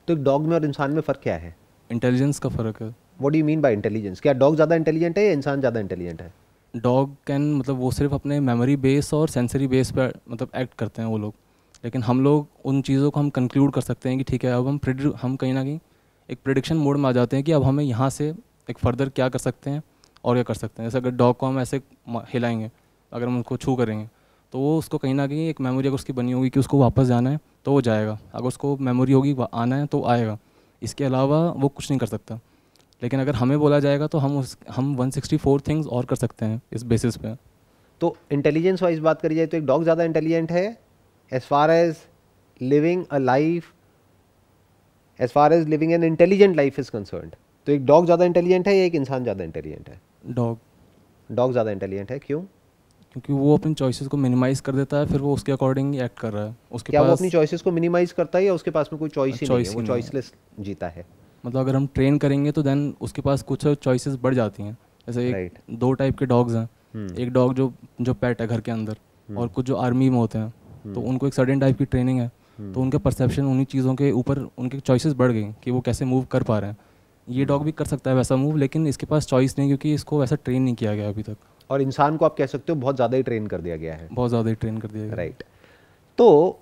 तो एक डॉग में और इंसान में फ़र्क क्या है? इंटेलिजेंस का फ़र्क है। What do you mean bye intelligence? क्या डॉग ज़्यादा इंटेलिजेंट है या इंसान ज़्यादा इंटेलिजेंट है? डॉग कैन मतलब वो सिर्फ अपने मेमोरी बेस और सेंसरी बेस पे मतलब एक्ट करते हैं वो लोग, लेकिन हम लोग उन चीज़ों को हम कंक्लूड कर सकते हैं कि ठीक है अब हम कहीं ना कहीं एक प्रेडिक्शन मोड में आ जाते हैं कि अब हमें यहाँ से एक फर्दर क्या कर सकते हैं और क्या कर सकते हैं। जैसे अगर डॉग को हम ऐसे हिलाएंगे, अगर हम उसको छू करेंगे तो वो उसको कहीं ना कहीं एक मेमोरी अगर उसकी बनी होगी कि उसको वापस जाना है तो वो जाएगा, अगर उसको मेमोरी होगी आना है तो आएगा, इसके अलावा वो कुछ नहीं कर सकता। लेकिन अगर हमें बोला जाएगा तो हम 164 थिंग्स और कर सकते हैं इस बेसिस पे। तो इंटेलिजेंस वाइज बात करी जाए तो एक डॉग ज़्यादा इंटेलिजेंट है as far as living a life, as far as living an intelligent life is concerned. तो एक डॉग ज़्यादा इंटेलिजेंट है या एक इंसान ज़्यादा इंटेलिजेंट है? डॉग ज़्यादा इंटेलिजेंट है। क्यों? क्योंकि वो अपनी चॉइसेस को मिनिमाइज कर देता है, फिर वो उसके अकॉर्डिंग एक्ट कर रहा है। उसके क्या पास वो अपनी चॉइसेस को मिनिमाइज करता है या उसके पास में कोई चॉइस ही नहीं है, वो चॉइसलेस जीता है? मतलब अगर हम ट्रेन करेंगे तो देन उसके पास कुछ चॉइसेस बढ़ जाती हैं। जैसे एक दो टाइप के डॉग्स हैं, एक डॉग जो पेट है घर के अंदर, और कुछ जो आर्मी में होते हैं, तो उनको एक सर्टेन टाइप की ट्रेनिंग है, तो उनका परसेप्शन उन्हीं चीज़ों के ऊपर उनके चॉइसेस बढ़ गई कि वो कैसे मूव कर पा रहे हैं। ये डॉग भी कर सकता है वैसा मूव, लेकिन इसके पास चॉइस नहीं क्योंकि इसको वैसा ट्रेन नहीं किया गया अभी तक। और इंसान को आप कह सकते हो बहुत ज़्यादा ही ट्रेन कर दिया गया है। बहुत ज़्यादा ही ट्रेन कर दिया गया। राइट। तो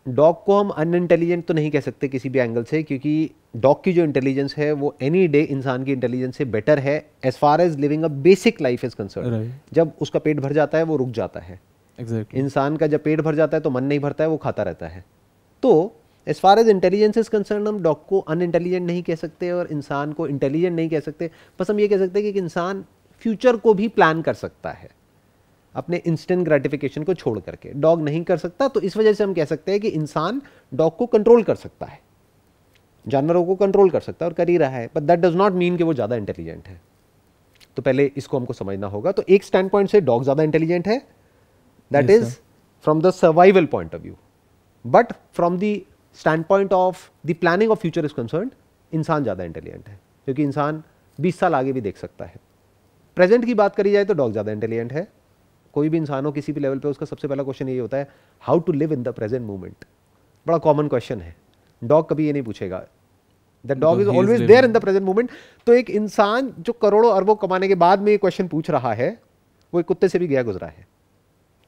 डॉग को हम अनइंटेलिजेंट तो नहीं कह सकते किसी भी एंगल से, क्योंकि डॉग की जो इंटेलिजेंस है वो एनी डे इंसान की इंटेलिजेंस से बेटर है as far as living a basic life is concern. जब उसका पेट भर जाता है वो रुक जाता है। इंसान का जब पेट भर जाता है तो मन नहीं भरता है, वो खाता रहता है। तो as far as intelligence is concern हम डॉग को अनइंटेलिजेंट नहीं कह सकते और इंसान को इंटेलिजेंट नहीं कह सकते। बस हम ये कह सकते हैं कि इंसान फ्यूचर को भी प्लान कर सकता है अपने इंस्टेंट ग्रेटिफिकेशन को छोड़ करके, डॉग नहीं कर सकता। तो इस वजह से हम कह सकते हैं कि इंसान डॉग को कंट्रोल कर सकता है, जानवरों को कंट्रोल कर सकता है और कर ही रहा है, but that does not mean कि वो ज़्यादा इंटेलिजेंट है। तो पहले इसको हमको समझना होगा। तो एक स्टैंड पॉइंट से डॉग ज़्यादा इंटेलिजेंट है, that is from the survival point of view, but from the stand point of the planning of future is concerned इंसान ज़्यादा इंटेलिजेंट है, क्योंकि इंसान 20 साल आगे भी देख सकता है। प्रेजेंट की बात करी जाए तो डॉग ज़्यादा इंटेलिजेंट है। कोई भी इंसान हो किसी भी लेवल पे, उसका सबसे पहला क्वेश्चन ये होता है how to live in the present moment. बड़ा कॉमन क्वेश्चन है। डॉग कभी ये नहीं पूछेगा, the dog is always there in the present moment. तो एक इंसान जो करोड़ों अरबों कमाने के बाद में ये क्वेश्चन पूछ रहा है, वो एक कुत्ते से भी गया गुजरा है,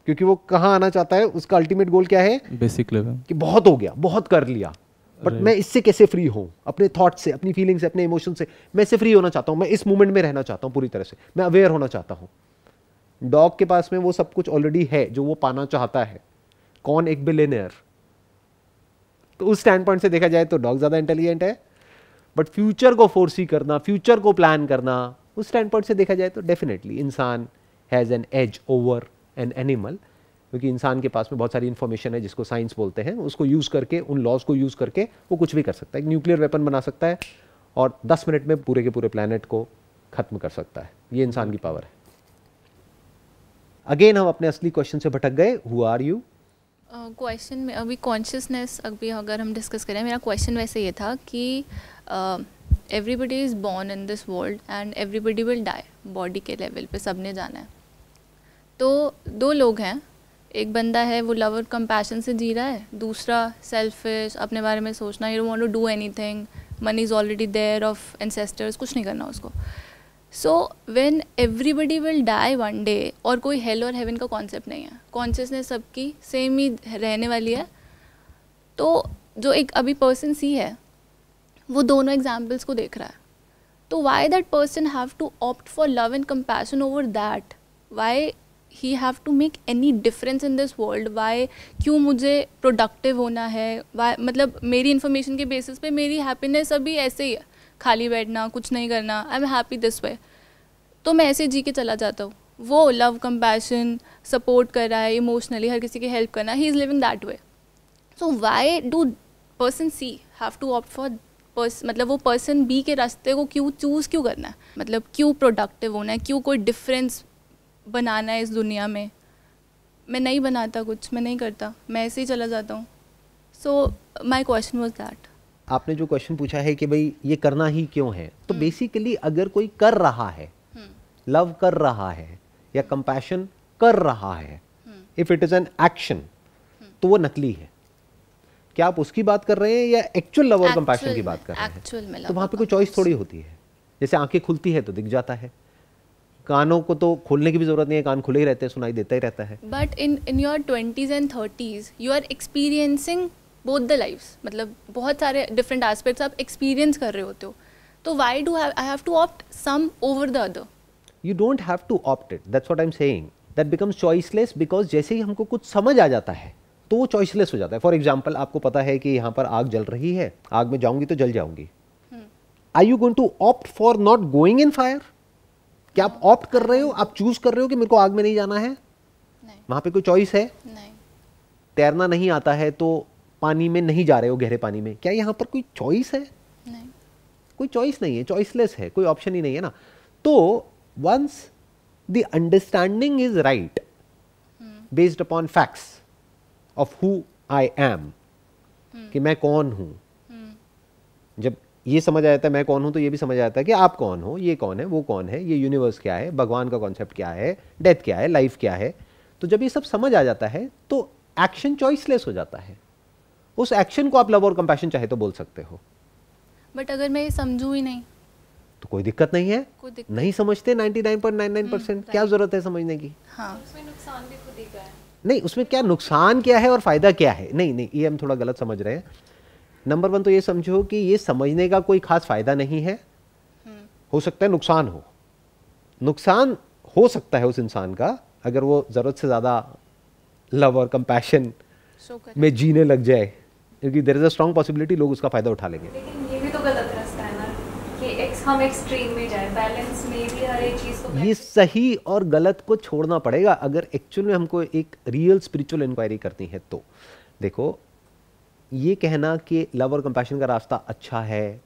क्योंकि वो कहाँ आना चाहता है, उसका अल्टीमेट गोल क्या है? बेसिक लेवल कि बहुत हो गया, बहुत कर लिया, बट मैं इससे कैसे फ्री हूँ, अपने थॉट से, अपनी फीलिंग से, अपने इमोशन से मैं इससे फ्री होना चाहता हूँ, मैं इस मोमेंट में रहना चाहता हूँ पूरी तरह से, मैं अवेयर होना चाहता हूँ। डॉग के पास में वो सब कुछ ऑलरेडी है जो वो पाना चाहता है। कौन? एक बिलियनियर। तो उस स्टैंड पॉइंट से देखा जाए तो डॉग ज्यादा इंटेलिजेंट है, बट फ्यूचर को फोरसी करना, फ्यूचर को प्लान करना, उस स्टैंड पॉइंट से देखा जाए तो डेफिनेटली इंसान has an edge over an animal, क्योंकि इंसान के पास में बहुत सारी इंफॉर्मेशन है जिसको साइंस बोलते हैं, उसको यूज करके, उन लॉज को यूज करके वो कुछ भी कर सकता है। एक न्यूक्लियर वेपन बना सकता है और 10 मिनट में पूरे के पूरे प्लैनेट को खत्म कर सकता है। ये इंसान की पावर है। अगेन हम अपने असली क्वेश्चन से भटक गए। Who are you? क्वेश्चन में अभी कॉन्शियसनेस अभी अगर हम डिस्कस करें, मेरा क्वेश्चन वैसे ये था कि everybody is born in this world and everybody will die. Body के लेवल पे सबने जाना है। तो दो लोग हैं, एक बंदा है वो लव और कंपैशन से जी रहा है, दूसरा सेल्फिश, अपने बारे में सोचना, you don't want to do anything, money is already there of ancestors, कुछ नहीं करना उसको। So when everybody will die one day, और कोई हेल और हेवन का कॉन्सेप्ट नहीं है, कॉन्शियसनेस सबकी सेम ही रहने वाली है, तो जो एक अभी पर्सन सी है वो दोनों एग्जाम्पल्स को देख रहा है, तो why that person have to opt for love and compassion over that? Why he have to make any difference in this world? Why, क्यों मुझे प्रोडक्टिव होना है? वाई, मतलब मेरी इन्फॉर्मेशन के बेसिस पे मेरी हैप्पीनेस अभी ऐसे ही है, खाली बैठना, कुछ नहीं करना, I am happy this way, तो मैं ऐसे जी के चला जाता हूँ। वो लव कंपैशन सपोर्ट कर रहा है, इमोशनली हर किसी की हेल्प करना, he is living that way. So why do person see have to opt for मतलब वो पर्सन बी के रास्ते को क्यों चूज़ क्यों करना है? मतलब क्यों प्रोडक्टिव होना है, क्यों कोई डिफरेंस बनाना है इस दुनिया में? मैं नहीं बनाता कुछ, मैं नहीं करता, मैं ऐसे ही चला जाता हूँ। सो माई क्वेश्चन वॉज दैट। आपने जो क्वेश्चन पूछा है कि भाई ये करना ही क्यों है, तो बेसिकली अगर कोई कर रहा है, लव कर रहा है या कंपैशन कर रहा है, if it is an action, तो वो नकली है। क्या आप उसकी बात कर रहे हैं या एक्चुअल लव और कंपैशन की बात कर रहे हैं? तो वहां पे कोई चॉइस थोड़ी होती है। जैसे आंखें खुलती है तो दिख जाता है, कानों को तो खोलने की भी जरूरत नहीं है, कान खुले ही रहते हैं, सुनाई देता ही रहता है। But in your 20s and 30s you are experiencing both the lifes, मतलब बहुत सारे डिफरेंट एस्पेक्ट्स आप एक्सपीरियंस कर रहे होते हो, तो why do I have to opt some over the other? You don't have to opt it, that's what I am saying, that becomes choiceless, because जैसे ही हमको कुछ समझ आ जाता है तो वो चॉइसलेस हो जाता है। फॉर एग्जाम्पल, आपको पता है कि यहाँ पर आग जल रही है, आग में जाऊंगी तो जल जाऊंगी, are you going to opt for not going in fire? क्या आप ऑप्ट कर रहे हो, आप चूज कर रहे हो कि मेरे को आग में नहीं जाना है? नहीं। वहां पे कोई चॉइस है? नहीं। तैरना नहीं आता है तो पानी में नहीं जा रहे हो, गहरे पानी में, क्या यहाँ पर कोई चॉइस है? नहीं, कोई चॉइस नहीं है, चॉइसलेस है, कोई ऑप्शन ही नहीं है ना। तो once the understanding is right based upon facts of who I am, कि मैं कौन हूं, जब ये समझ आ जाता है मैं कौन हूं, तो ये भी समझ आ जाता है कि आप कौन हो, ये कौन है, वो कौन है, ये यूनिवर्स क्या है, भगवान का कॉन्सेप्ट क्या है, डेथ क्या है, लाइफ क्या है। तो जब ये सब समझ आ जाता है तो एक्शन चॉइसलेस हो जाता है। उस एक्शन को आप लव और कंपैशन चाहे तो बोल सकते हो। बट अगर मैं ये समझूं ही नहीं तो कोई दिक्कत नहीं है, नहीं समझते 99.99%, क्या जरूरत है समझने की? हाँ, उसमें नुकसान भी खुद ही का है। नहीं, उसमें क्या नुकसान क्या है और फायदा क्या है? नहीं नहीं, ये हम थोड़ा गलत समझ रहे हैं। नंबर 1 तो ये समझो कि ये समझने का कोई खास फायदा नहीं है, हो सकता है नुकसान हो, नुकसान हो सकता है उस इंसान का अगर वो जरूरत से ज्यादा लव और कंपैशन में जीने लग जाए, क्योंकि there is a strong possibility लोग उसका फायदा उठा लेंगे। लेकिन ये भी तो गलत रास्ता है ना कि हम एक्सट्रीम में जाए, बैलेंस में भी हर एक चीज को। ये सही और गलत को छोड़ना पड़ेगा अगर एक्चुअल में हमको एक रियल स्पिरिचुअल इंक्वायरी करनी है। तो देखो, ये कहना कि लव और कंपैशन का रास्ता अच्छा है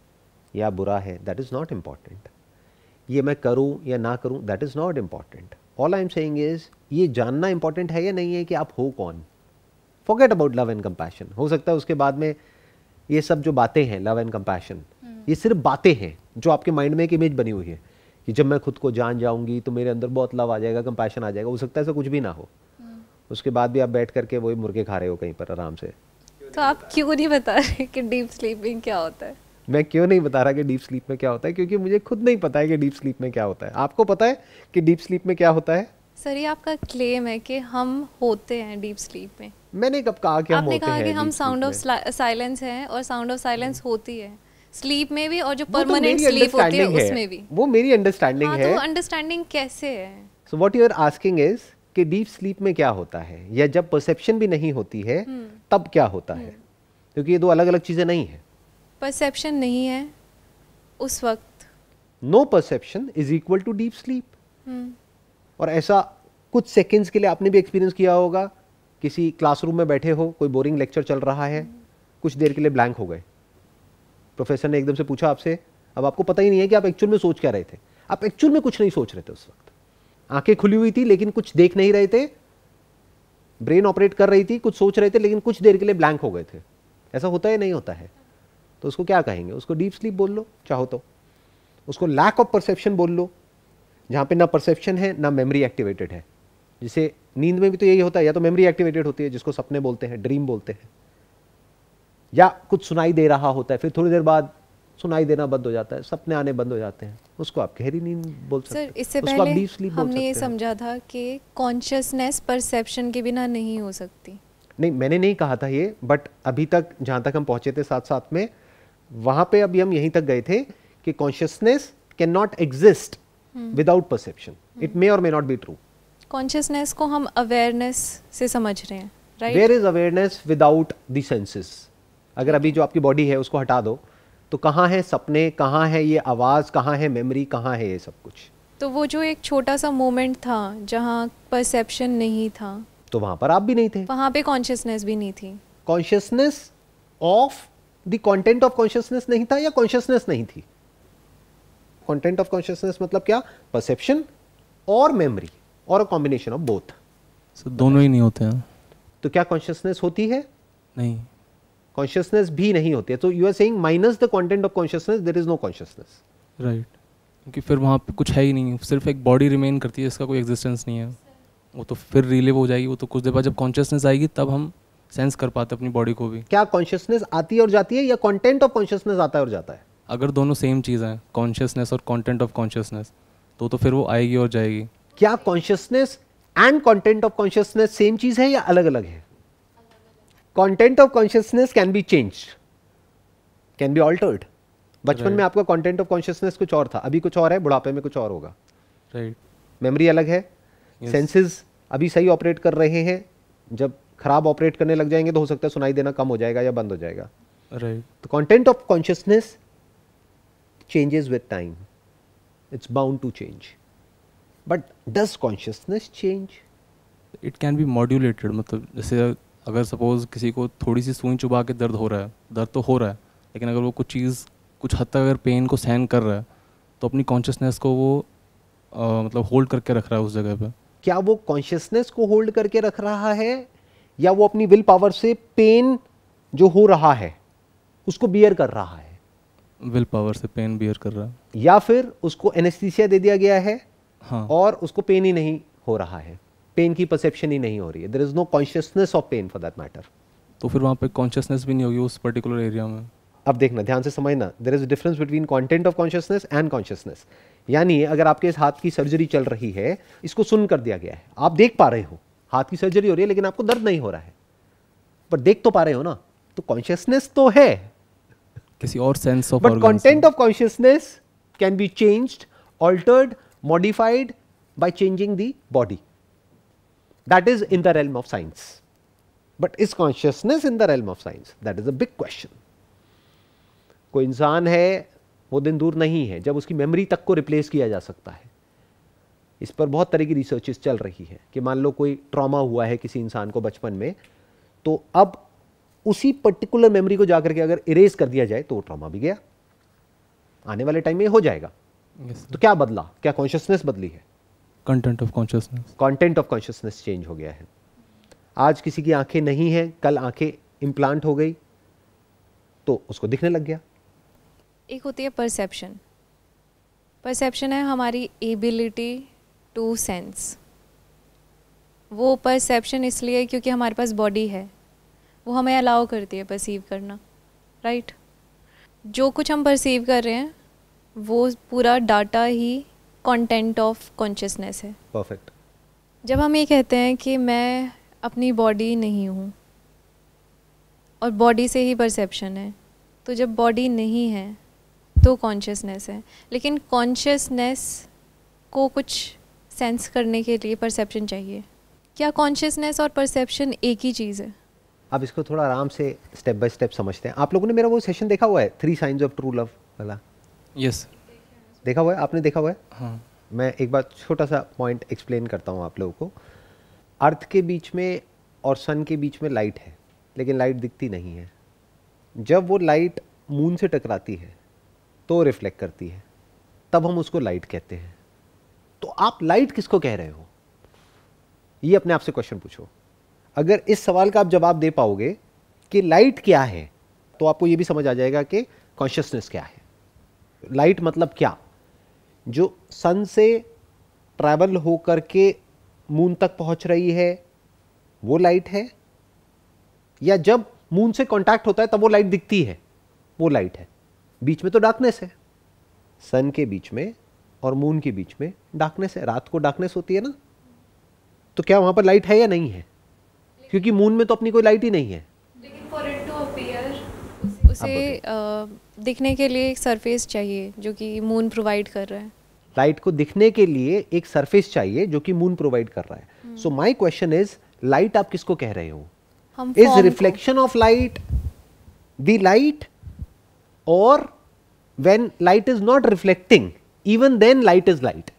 या बुरा है, दैट इज नॉट इम्पॉर्टेंट। ये मैं करूं या ना करूं, that is not important. All I am saying is ये जानना इंपॉर्टेंट है या नहीं है कि आप हो कौन। Forget about love and compassion. हो सकता है उसके बाद में ये सब जो बातें हैं, लव एंड कंपैशन, ये सिर्फ बातें हैं जो आपके माइंड में एक इमेज बनी हुई है कि जब मैं खुद को जान जाऊंगी तो मेरे अंदर बहुत लव आ जाएगा, कंपैशन आ जाएगा। हो सकता है ऐसा कुछ भी ना हो, उसके बाद भी आप बैठ करके वही मुर्गे खा रहे हो कहीं पर आराम से। तो आप क्यों नहीं बता रहे कि डीप स्लीपिंग क्या होता है? मैं क्यों नहीं बता रहा कि डीप स्लीप में क्या होता है? क्योंकि मुझे खुद नहीं पता है कि डीप स्लीप में क्या होता है। आपको पता है कि डीप स्लीप में क्या होता है? सर, ये आपका क्लेम है कि हम होते हैं डीप स्लीप में। मैंने कब कहा कि हम होते हैं? आपने कहा कि हम साउंड ऑफ साइलेंस हैं और साउंड ऑफ साइलेंस होती है स्लीप में भी, और जो परमानेंट स्लीप होती है उसमें भी। वो मेरी अंडरस्टैंडिंग है। तो अंडरस्टैंडिंग कैसे है? So what you are asking is कि डीप स्लीप में क्या होता है, या जब परसेप्शन भी नहीं होती है तब क्या होता है? क्योंकि ये दो अलग अलग चीजें नहीं है। परसेप्शन नहीं है उस वक्त, no perception is equal to deep sleep. और ऐसा कुछ सेकंड्स के लिए आपने भी एक्सपीरियंस किया होगा, किसी क्लासरूम में बैठे हो, कोई बोरिंग लेक्चर चल रहा है, कुछ देर के लिए ब्लैंक हो गए, प्रोफेसर ने एकदम से पूछा आपसे, अब आपको पता ही नहीं है कि आप एक्चुअल में सोच क्या रहे थे। आप एक्चुअल में कुछ नहीं सोच रहे थे उस वक्त, आंखें खुली हुई थी लेकिन कुछ देख नहीं रहे थे, ब्रेन ऑपरेट कर रही थी, कुछ सोच रहे थे लेकिन कुछ देर के लिए ब्लैंक हो गए थे। ऐसा होता है नहीं होता है? तो उसको क्या कहेंगे? उसको डीप स्लीप बोल लो चाहो तो, उसको लैक ऑफ परसेप्शन बोल लो, जहां पे ना परसेप्शन है ना मेमोरी एक्टिवेटेड है। जिसे नींद में भी तो यही होता है, या तो मेमोरी एक्टिवेटेड होती है जिसको सपने बोलते हैं, ड्रीम बोलते हैं, या कुछ सुनाई दे रहा होता है, फिर थोड़ी देर बाद सुनाई देना बंद हो जाता है, सपने आने बंद हो जाते हैं, उसको आप गहरी नींद बोल सकते हैं। सर इससे पहले हमने ये समझा था कि कॉन्शियसनेस परसेप्शन के बिना नहीं हो सकती। नहीं, मैंने नहीं कहा था ये, बट अभी तक जहाँ तक हम पहुँचे थे साथ साथ में, वहाँ पे अभी हम यहीं तक गए थे कि consciousness can not exist without perception. It may और may not be true. Consciousness को हम अवेयरनेस से समझ रहे हैं, right? There is awareness without the senses. अगर अभी जो आपकी बॉडी है उसको हटा दो तो कहाँ है सपने, कहाँ है ये आवाज़, कहाँ है मेमोरी, कहाँ है ये सब कुछ? तो वो जो एक छोटा सा मोमेंट था जहाँ परसेप्शन नहीं था, तो वहाँ पर आप भी नहीं थे, वहाँ पे कॉन्शियसनेस भी नहीं थी। Consciousness of the content of consciousness नहीं था या कॉन्शियसनेस नहीं थी? कंटेंट ऑफ कॉन्शियसनेस मतलब क्या? परसेप्शन और मेमोरी और a combination of both. Sir दोनों ही नहीं होते हैं। तो क्या कॉन्शियसनेस होती है? नहीं, कॉन्शियसनेस भी नहीं होती है। तो you are saying minus the content of consciousness there is no consciousness. Right, क्योंकि फिर वहाँ पे कुछ है ही नहीं, सिर्फ एक बॉडी रिमेन करती है, इसका कोई एग्जिस्टेंस नहीं है। वो तो फिर रिलीव हो जाएगी, वो तो कुछ देर बाद जब कॉन्शियसनेस आएगी तब हम सेंस कर पाते अपनी बॉडी को भी। क्या कॉन्शियसनेस आती है और जाती है या कंटेंट ऑफ कॉन्शियसनेस आता है और जाता है? अगर दोनों सेम चीज़ हैं, कॉन्शियसनेस और कंटेंट ऑफ कॉन्शियसनेस, तो फिर वो आएगी और जाएगी। क्या consciousness and content of consciousness same चीज है या अलग अलग है? Content of consciousness can be changed, can be altered. बचपन में आपका कंटेंट ऑफ कॉन्शियसनेस कुछ और था, अभी कुछ और है, बुढ़ापे में कुछ और होगा। राइट, मेमोरी अलग है, सेंसेस अभी सही ऑपरेट कर रहे हैं, जब खराब ऑपरेट करने लग जाएंगे तो हो सकता है सुनाई देना कम हो जाएगा या बंद हो जाएगा। राइट, तो content of consciousness changes with time, it's bound to change, but does consciousness change? It can be modulated. मतलब जैसे अगर सपोज किसी को थोड़ी सी सुई चुबा के दर्द हो रहा है, दर्द तो हो रहा है, लेकिन अगर वो कुछ चीज़ कुछ हद तक अगर पेन को सहन कर रहा है तो अपनी कॉन्शियसनेस को वो मतलब होल्ड करके रख रहा है उस जगह पे। क्या वो कॉन्शियसनेस को होल्ड करके रख रहा है या वो अपनी विल पावर से पेन जो हो रहा है उसको बियर कर रहा है? विल पावर से पेन बियर कर रहा है, या फिर उसको एनेस्थीसिया दे दिया गया है, हाँ, और उसको पेन ही नहीं हो रहा है, पेन की परसेप्शन ही नहीं हो रही है, there is no consciousness of pain for that matter. तो फिर वहाँ पे कॉन्शियसनेस भी नहीं होगी उस पर्टिकुलर एरिया में। अब देखना, ध्यान से समझना, there is a difference between content of consciousness and consciousness. यानी अगर आपके इस हाथ की सर्जरी चल रही है, इसको सुन कर दिया गया है, आप देख पा रहे हो हाथ की सर्जरी हो रही है लेकिन आपको दर्द नहीं हो रहा है, पर देख तो पा रहे हो ना, तो कॉन्शियसनेस तो है किसी और sense of. But content of consciousness can be changed, altered, modified by changing the body. That is in the realm of science, but is consciousness in the realm of science? That is a big question. कोई इंसान है, वो दिन दूर नहीं है जब उसकी मेमोरी तक को रिप्लेस किया जा सकता है। इस पर बहुत तरह की रिसर्चेस चल रही है कि मान लो कोई ट्रॉमा हुआ है किसी इंसान को बचपन में, तो अब उसी पर्टिकुलर मेमोरी को जाकर के अगर इरेज कर दिया जाए तो वो ट्रॉमा भी गया, आने वाले टाइम में हो जाएगा। तो क्या बदला? क्या कॉन्शियसनेस बदली है? Content of consciousness, content of consciousness change हो गया है। आज किसी की आंखें नहीं है, कल आंखें इम्प्लांट हो गई तो उसको दिखने लग गया। एक होती है परसेप्शन। परसेप्शन है हमारी एबिलिटी टू सेंस। वो परसेप्शन इसलिए क्योंकि हमारे पास बॉडी है, वो हमें अलाउ करती है परसीव करना, राइट? जो कुछ हम परसीव कर रहे हैं वो पूरा data he content of consciousness है। परफेक्ट। जब हम ये कहते हैं कि मैं अपनी बॉडी नहीं हूँ और बॉडी से ही परसेप्शन है, तो जब बॉडी नहीं है तो कॉन्शियसनेस है, लेकिन कॉन्शियसनेस को कुछ सेंस करने के लिए परसेप्शन चाहिए। क्या कॉन्शियसनेस और परसेप्शन एक ही चीज़ है? अब इसको थोड़ा आराम से स्टेप बाय स्टेप समझते हैं। आप लोगों ने मेरा वो सेशन देखा हुआ है 3 साइंस ऑफ ट्रू लव वाला? यस, देखा हुआ है, आपने देखा हुआ है? हाँ। मैं एक बार छोटा सा पॉइंट एक्सप्लेन करता हूँ आप लोगों को। अर्थ के बीच में और सन के बीच में लाइट है, लेकिन लाइट दिखती नहीं है। जब वो लाइट मून से टकराती है तो रिफ्लेक्ट करती है, तब हम उसको लाइट कहते हैं। तो आप लाइट किसको कह रहे हो, ये अपने आप से क्वेश्चन पूछो। अगर इस सवाल का आप जवाब दे पाओगे कि लाइट क्या है, तो आपको ये भी समझ आ जाएगा कि कॉन्शियसनेस क्या है। लाइट मतलब क्या? जो सन से ट्रैवल हो करके मून तक पहुंच रही है वो लाइट है, या जब मून से कांटेक्ट होता है तब वो लाइट दिखती है वो लाइट है? बीच में तो डार्कनेस है, सन के बीच में और मून के बीच में डार्कनेस है, रात को डार्कनेस होती है ना, तो क्या वहां पर लाइट है या नहीं है? क्योंकि मून में तो अपनी कोई लाइट ही नहीं है। लेकिन फॉर इट टू अपीयर उसे दिखने के लिए एक सरफेस चाहिए जो कि मून प्रोवाइड कर रहा है। लाइट को दिखने के लिए एक सरफेस चाहिए जो कि मून प्रोवाइड कर रहा है। So my question is, light आप किसको कह रहे हो? Is reflection of light the light, और when light is not reflecting, even then light is light?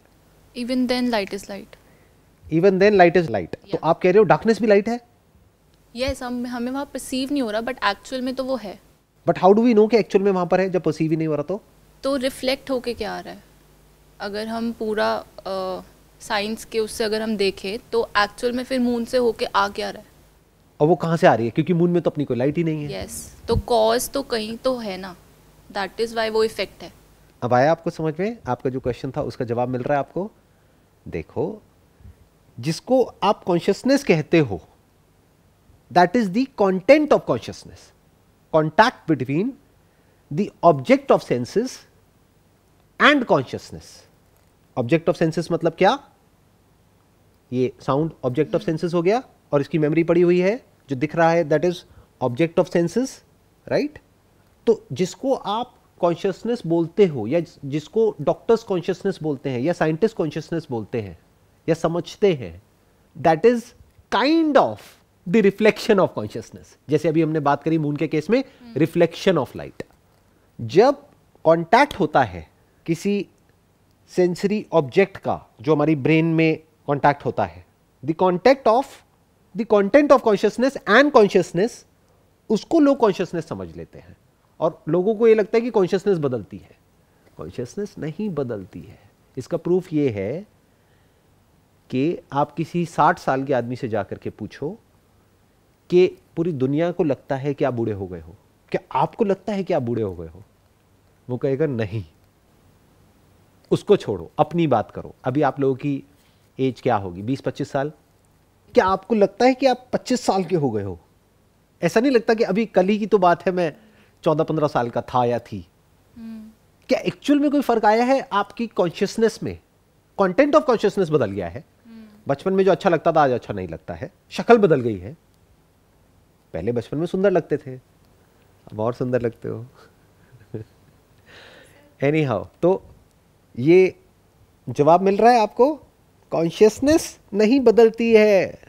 Even then light is light. Even then light is light. तो आप कह रहे हो डार्कनेस भी लाइट है? यस, हमें वहाँ परसीव नहीं हो रहा, बट एक्चुअल में तो वो है। But how do we know कि एक्चुअल में वहां पर है जब परसीव ही नहीं हो रहा? तो रिफ्लेक्ट होके क्या आ रहा है? अगर हम पूरा साइंस के उससे अगर हम देखें तो एक्चुअल में फिर मून से होके आ क्या रहा है? और वो कहाँ से आ रही है? क्योंकि मून में तो अपनी कोई लाइट ही नहीं है। यस, तो कॉज तो कहीं तो है ना, दैट इज व्हाई वो इफेक्ट है। अब आया आपको समझ में? आपका जो क्वेश्चन था उसका जवाब मिल रहा है आपको। देखो, जिसको आप कॉन्शियसनेस कहते हो, that is the content of consciousness, contact between the object of senses and consciousness. Object of senses मतलब क्या? ये साउंड ऑब्जेक्ट ऑफ सेंसेस हो गया, और इसकी मेमोरी पड़ी हुई है, जो दिख रहा है that is object of senses, right? तो जिसको आप कॉन्शियसनेस बोलते हो, या जिसको डॉक्टर्स कॉन्शियसनेस बोलते हैं, या साइंटिस्ट कॉन्शियसनेस बोलते हैं, या समझते हैं, that is kind of the reflection of consciousness. जैसे अभी हमने बात करी मून के केस में, रिफ्लेक्शन ऑफ लाइट। जब कॉन्टैक्ट होता है किसी सेंसरी ऑब्जेक्ट का, जो हमारी ब्रेन में कॉन्टैक्ट होता है, the contact of the content of consciousness and consciousness, उसको लोग कॉन्शियसनेस समझ लेते हैं। और लोगों को यह लगता है कि कॉन्शियसनेस बदलती है। कॉन्शियसनेस नहीं बदलती है। इसका प्रूफ यह है कि आप किसी 60 साल के आदमी से जाकर के पूछो कि पूरी दुनिया को लगता है कि आप बूढ़े हो गए हो, क्या आपको लगता है कि आप बूढ़े हो गए हो? वो कहेगा नहीं। उसको छोड़ो, अपनी बात करो। अभी आप लोगों की एज क्या होगी? 20-25 साल। क्या आपको लगता है कि आप 25 साल के हो गए हो? ऐसा नहीं लगता कि अभी कल ही की तो बात है, मैं 14-15 साल का था या थी? क्या एक्चुअल में कोई फर्क आया है आपकी कॉन्शियसनेस में? कंटेंट ऑफ कॉन्शियसनेस बदल गया है। बचपन में जो अच्छा लगता था आज अच्छा नहीं लगता है, शक्ल बदल गई है। पहले बचपन में सुंदर लगते थे, अब और सुंदर लगते हो। एनी हाउ, तो ये जवाब मिल रहा है आपको, कॉन्शियसनेस नहीं बदलती है।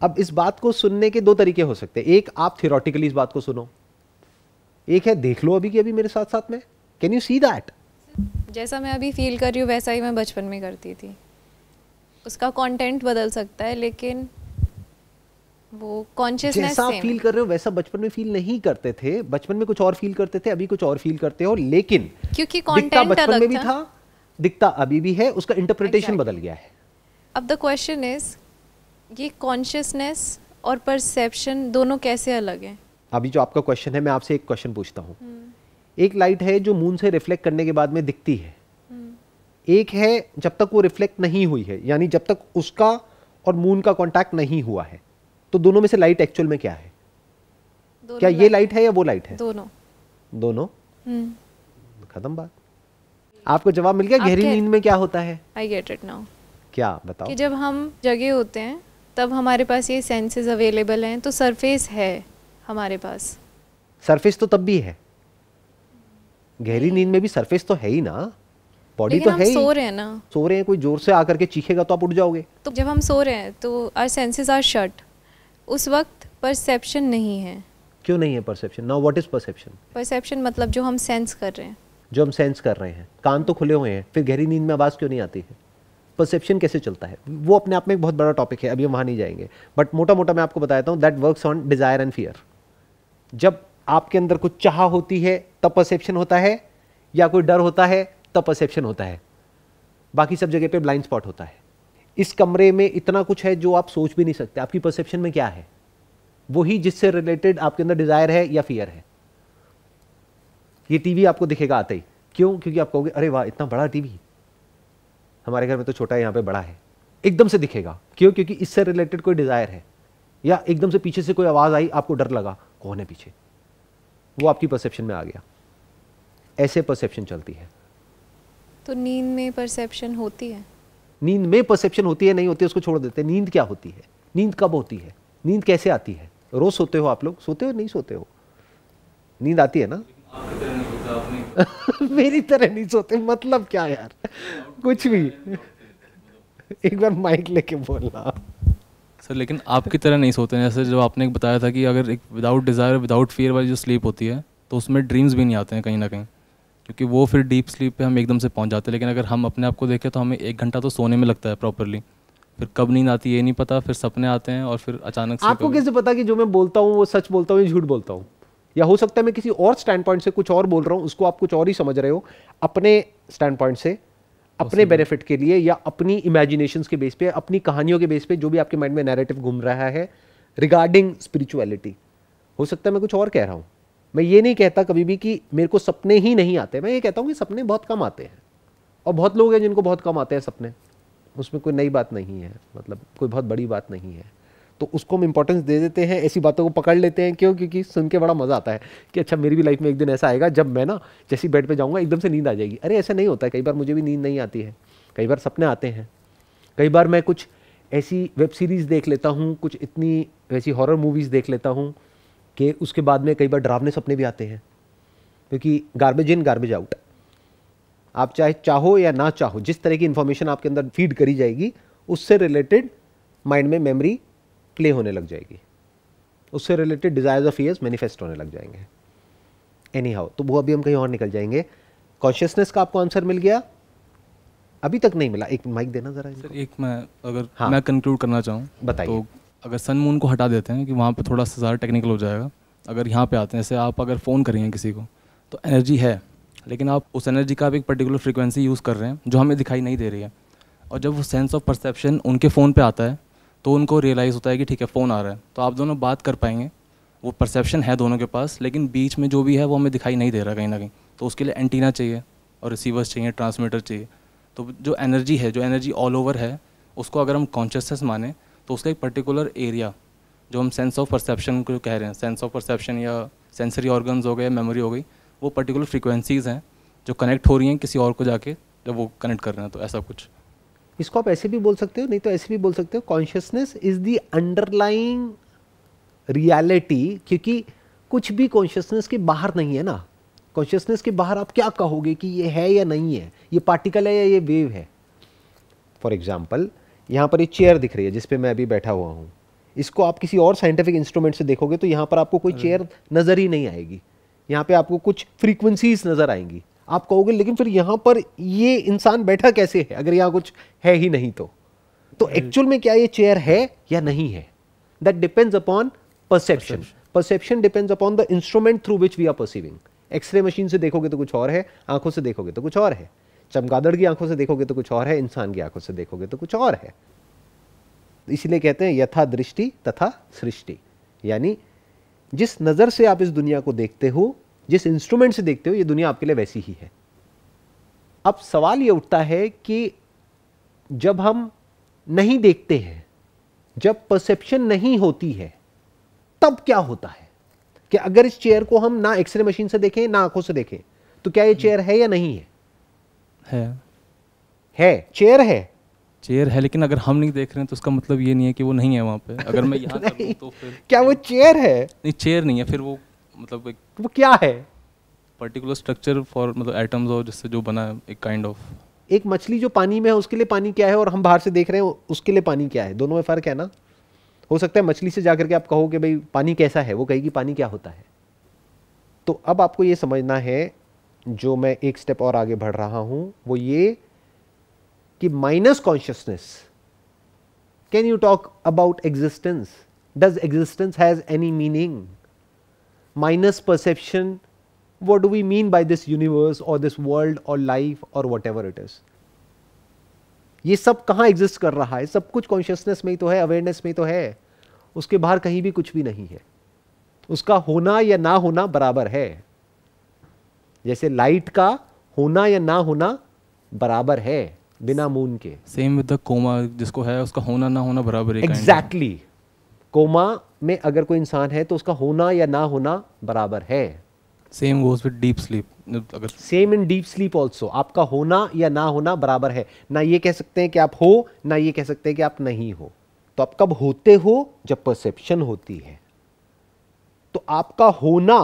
अब इस बात को सुनने के दो तरीके हो सकते हैं। एक, आप थियोरेटिकली इस बात को सुनो, एक है देख लो अभी की अभी मेरे साथ साथ में। Can you see that? जैसा मैं अभी फील कर रही हूँ वैसा ही मैं बचपन में करती थी। उसका कंटेंट बदल सकता है, लेकिन वो कॉन्शियसनेस जैसा आप फील कर रहे हो वैसा बचपन में फील नहीं करते थे। बचपन में कुछ और फील करते थे, अभी कुछ और फील करते हो। लेकिन क्योंकि कंटेंट बचपन में भी था, दिखता अभी भी है, उसका इंटरप्रिटेशन बदल गया है। अब द क्वेश्चन इज, ये कॉन्शियसनेस और परसेप्शन दोनों कैसे अलग हैं? अभी जो आपका क्वेश्चन है, मैं आपसे एक क्वेश्चन पूछता हूँ। एक लाइट है जो मून से रिफ्लेक्ट करने के बाद में दिखती है, एक है जब तक वो रिफ्लेक्ट नहीं हुई है, यानी जब तक उसका और मून का कांटेक्ट नहीं हुआ है। तो दोनों में से लाइट एक्चुअल में क्या है? क्या ये लाइट है या वो लाइट है? दोनों। दोनों? खत्म बात। आपको जवाब मिल गया। गहरी नींद में क्या होता है? I get it now. क्या बताओ? कि जब हम जगे होते हैं तब हमारे पास ये सेंसेस अवेलेबल हैं, तो सरफेस है हमारे पास। सरफेस तो तब भी है, गहरी नींद में भी सरफेस तो है ही ना, बॉडी तो है ही। सो रहे हैं ना, सो रहे हैं, कोई जोर से आकर के चीखेगा तो आप उठ जाओगे। तो जब हम सो रहे हैं तो आवर सेंसेस आर शट, उस वक्त परसेप्शन नहीं है। क्यों नहीं है perception? Now what is perception? Perception मतलब जो हम सेंस कर रहे हैं, जो हम सेंस कर रहे हैं। कान तो खुले हुए हैं, फिर गहरी नींद में आवाज क्यों नहीं आती है? परसेप्शन कैसे चलता है? वो अपने आप में एक बहुत बड़ा टॉपिक है, अभी हम वहां नहीं जाएंगे। बट मोटा मोटा मैं आपको बताता हूँ, that works on desire and fear. जब आपके अंदर कुछ चाह होती है तब परसेप्शन होता है, या कोई डर होता है तब परसेप्शन होता है। बाकी सब जगह पे ब्लाइंड स्पॉट होता है। इस कमरे में इतना कुछ है जो आप सोच भी नहीं सकते। आपकी परसेप्शन में क्या है? वही जिससे रिलेटेड आपके अंदर डिजायर है या फियर है। ये टीवी आपको दिखेगा आते ही, क्यों? क्योंकि आप कहोगे अरे वाह इतना बड़ा टीवी, हमारे घर में तो छोटा है, यहाँ पे बड़ा है। एकदम से दिखेगा, क्यों? क्योंकि इससे रिलेटेड कोई डिजायर है। या एकदम से पीछे से कोई आवाज आई, आपको डर लगा, कौन है पीछे, वो आपकी परसेप्शन में आ गया। ऐसे परसेप्शन चलती है। तो नींद में परसेप्शन होती है? नींद में परसेप्शन होती है नहीं होती है उसको छोड़ देते हैं। नींद क्या होती है, नींद कब होती है, नींद कैसे आती है? रोज सोते हो आप लोग? सोते हो नहीं सोते हो? नींद आती है ना? मेरी तरह नहीं सोते मतलब क्या यार, कुछ भी। एक बार माइक लेके बोलना सर। लेकिन आपकी तरह नहीं सोते, जैसे जो आपने बताया था कि अगर एक विदाउट डिज़ायर विदाउट फियर वाली जो स्लीप होती है तो उसमें ड्रीम्स भी नहीं आते हैं कहीं ना कहीं, क्योंकि वो फिर डीप स्लीप पे हम एकदम से पहुंच जाते हैं। लेकिन अगर हम अपने आप को देखें तो हमें 1 घंटा तो सोने में लगता है प्रॉपरली, फिर कब नींद आती है ये नहीं पता, फिर सपने आते हैं और फिर अचानक से। आपको कैसे पता कि जो मैं बोलता हूँ वो सच बोलता हूँ या झूठ बोलता हूँ? या हो सकता है मैं किसी और स्टैंड पॉइंट से कुछ और बोल रहा हूँ, उसको आप कुछ और ही समझ रहे हो अपने स्टैंड पॉइंट से, अपने बेनिफिट के लिए, या अपनी इमेजिनेशंस के बेस पे, अपनी कहानियों के बेस पे, जो भी आपके माइंड में नैरेटिव घूम रहा है रिगार्डिंग स्पिरिचुअलिटी। हो सकता है मैं कुछ और कह रहा हूँ। मैं ये नहीं कहता कभी भी कि मेरे को सपने ही नहीं आते, मैं ये कहता हूँ कि सपने बहुत कम आते हैं, और बहुत लोग हैं जिनको बहुत कम आते हैं सपने, उसमें कोई नई बात नहीं है, मतलब कोई बहुत बड़ी बात नहीं है। तो उसको हम इंपॉर्टेंस दे देते हैं, ऐसी बातों को पकड़ लेते हैं। क्यों? क्योंकि सुन के बड़ा मज़ा आता है कि अच्छा मेरी भी लाइफ में एक दिन ऐसा आएगा जब मैं ना जैसी बेड पे जाऊंगा एकदम से नींद आ जाएगी। अरे ऐसा नहीं होता है, कई बार मुझे भी नींद नहीं आती है, कई बार सपने आते हैं, कई बार मैं कुछ ऐसी वेब सीरीज़ देख लेता हूँ, कुछ इतनी वैसी हॉरर मूवीज़ देख लेता हूँ कि उसके बाद में कई बार डरावने सपने भी आते हैं, क्योंकि गार्बेज इन गार्बेज आउट। आप चाहे चाहो या ना चाहो, जिस तरह की इन्फॉर्मेशन आपके अंदर फीड करी जाएगी उससे रिलेटेड माइंड में मेमोरी प्ले होने लग जाएगी, उससे रिलेटेड डिजायर्स और फियर्स मैनिफेस्ट होने लग जाएंगे। एनी हाउ, तो वो अभी हम कहीं और निकल जाएंगे। कॉन्शियसनेस का आपको आंसर मिल गया? अभी तक नहीं मिला। एक माइक देना जरा सर। एक मैं अगर मैं कंक्लूड करना चाहूँ बताइए। तो अगर सन मून को हटा देते हैं कि वहाँ पे थोड़ा सा ज़्यादा टेक्निकल हो जाएगा, अगर यहाँ पे आते हैं, जैसे आप अगर फ़ोन करेंगे किसी को तो एनर्जी है, लेकिन आप उस एनर्जी का आप एक पर्टिकुलर फ्रीक्वेंसी यूज़ कर रहे हैं जो हमें दिखाई नहीं दे रही है, और जब वो सेंस ऑफ परसेप्शन उनके फ़ोन पे आता है तो उनको रियलाइज़ होता है कि ठीक है फ़ोन आ रहा है, तो आप दोनों बात कर पाएंगे। वो परसेप्शन है दोनों के पास, लेकिन बीच में जो भी है वो हमें दिखाई नहीं दे रहा कहीं ना कहीं, तो उसके लिए एंटीना चाहिए और रिसीवर्स चाहिए, ट्रांसमीटर चाहिए। तो जो एनर्जी है, जो एनर्जी ऑल ओवर है, उसको अगर हम कॉन्शियसनेस माने तो उसका एक पर्टिकुलर एरिया जो हम सेंस ऑफ परसेप्शन को कह रहे हैं, सेंस ऑफ परसेप्शन या सेंसरी ऑर्गन्स हो गए, मेमोरी हो गई, वो पर्टिकुलर फ्रीक्वेंसीज़ हैं जो कनेक्ट हो रही हैं किसी और को जाके, जब वो कनेक्ट कर रहे हैं, तो ऐसा कुछ। इसको आप ऐसे भी बोल सकते हो, नहीं तो ऐसे भी बोल सकते हो, consciousness is the underlying reality, क्योंकि कुछ भी कॉन्शियसनेस के बाहर नहीं है ना। कॉन्शियसनेस के बाहर आप क्या कहोगे कि ये है या नहीं है, ये पार्टिकल है या ये वेव है। फॉर एग्जाम्पल, यहाँ पर एक चेयर दिख रही है जिस पे मैं अभी बैठा हुआ हूँ, इसको आप किसी और साइंटिफिक इंस्ट्रूमेंट से देखोगे तो यहाँ पर आपको कोई चेयर नज़र ही नहीं आएगी, यहाँ पे आपको कुछ फ्रीक्वेंसीज नज़र आएंगी। आप कहोगे लेकिन फिर यहाँ पर ये इंसान बैठा कैसे है अगर यहाँ कुछ है ही नहीं? तो एक्चुअल में क्या ये चेयर है या नहीं है, that depends upon perception. Perception depends upon the instrument through which we are perceiving. X-ray machine से देखोगे तो कुछ और है, आंखों से देखोगे तो कुछ और है, चमगादड़ की आंखों से देखोगे तो कुछ और है, इंसान की आंखों से देखोगे तो कुछ और है। इसलिए कहते हैं यथा दृष्टि तथा सृष्टि, यानी जिस नज़र से आप इस दुनिया को देखते हो, जिस इंस्ट्रूमेंट से देखते हो, ये दुनिया आपके लिए वैसी ही है। अब सवाल ये उठता है कि जब हम नहीं देखते हैं, जब परसेप्शन नहीं होती है, तब क्या होता है? कि अगर इस चेयर को हम ना एक्सरे मशीन से देखें ना आंखों से देखें, तो क्या ये चेयर है या नहीं है? है, चेयर है, चेयर है, लेकिन अगर हम नहीं देख रहे हैं तो उसका मतलब ये नहीं है कि वो नहीं है वहाँ पे। अगर मैं यहाँ कर लूँ तो फिर क्या वो चेयर है? नहीं, चेयर नहीं है, फिर वो मतलब एक वो क्या है? पर्टिकुलर स्ट्रक्चर फॉर मतलब एटम्स और जिससे जो बना है एक काइंड ऑफ। एक मछली जो पानी में है उसके लिए पानी क्या है, और हम बाहर से देख रहे हैं उसके लिए पानी क्या है? दोनों में फर्क है ना। हो सकता है मछली से जाकर के आप कहो कि भाई पानी कैसा है, वो कहेगी पानी क्या होता है। तो अब आपको ये समझना है, जो मैं एक स्टेप और आगे बढ़ रहा हूं वो ये कि minus consciousness, can you talk about existence? Does existence has any meaning? Minus perception, what do we mean by this universe or this world or life or whatever it is? ये सब कहाँ एग्जिस्ट कर रहा है? सब कुछ consciousness में ही तो है, अवेयरनेस में ही तो है, उसके बाहर कहीं भी कुछ भी नहीं है। उसका होना या ना होना बराबर है, जैसे लाइट का होना या ना होना बराबर है बिना मून के। सेम विद द कोमा, जिसको है उसका होना ना होना बराबर है। एग्जैक्टली, कोमा में अगर कोई इंसान है तो उसका होना या ना होना बराबर है। Same goes with deep sleep. अगर same in deep sleep also, आपका होना या ना होना बराबर है। ना ये कह सकते हैं कि आप हो, ना ये कह सकते हैं कि आप नहीं हो। तो आप कब होते हो? जब परसेप्शन होती है। तो आपका होना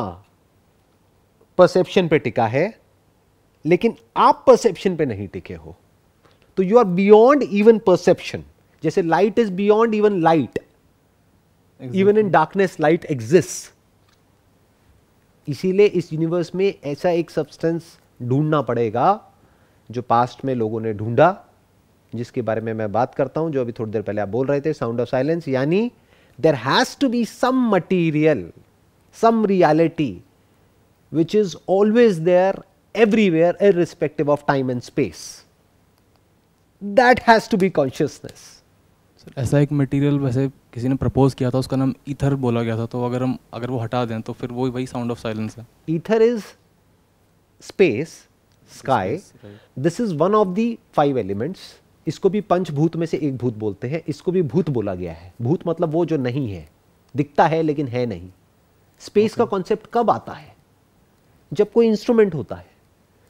परसेप्शन पे टिका है, लेकिन आप परसेप्शन पे नहीं टिके हो। तो you are beyond even perception. जैसे light is beyond even light, even in darkness light exist. इसीलिए इस यूनिवर्स में ऐसा एक सब्सटेंस ढूंढना पड़ेगा जो पास्ट में लोगों ने ढूंढा, जिसके बारे में मैं बात करता हूं, जो अभी थोड़ी देर पहले आप बोल रहे थे, साउंड ऑफ साइलेंस। यानी there has to be some material, some reality which is always there everywhere irrespective of time and space. That has to be consciousness. ऐसा एक मटेरियल वैसे किसी ने प्रपोज किया था, उसका नाम ईथर बोला गया था। तो अगर वो हटा दें तो फिर वो वही साउंड ऑफ साइलेंस है। Ether is space, sky. This is one of the 5 elements. इसको भी पंचभूत में से एक भूत बोलते हैं। इसको भी भूत बोला गया है। भूत मतलब वो जो नहीं है, दिखता है लेकिन है नहीं। स्पेस का कॉन्सेप्ट कब आता है? जब कोई इंस्ट्रूमेंट होता है।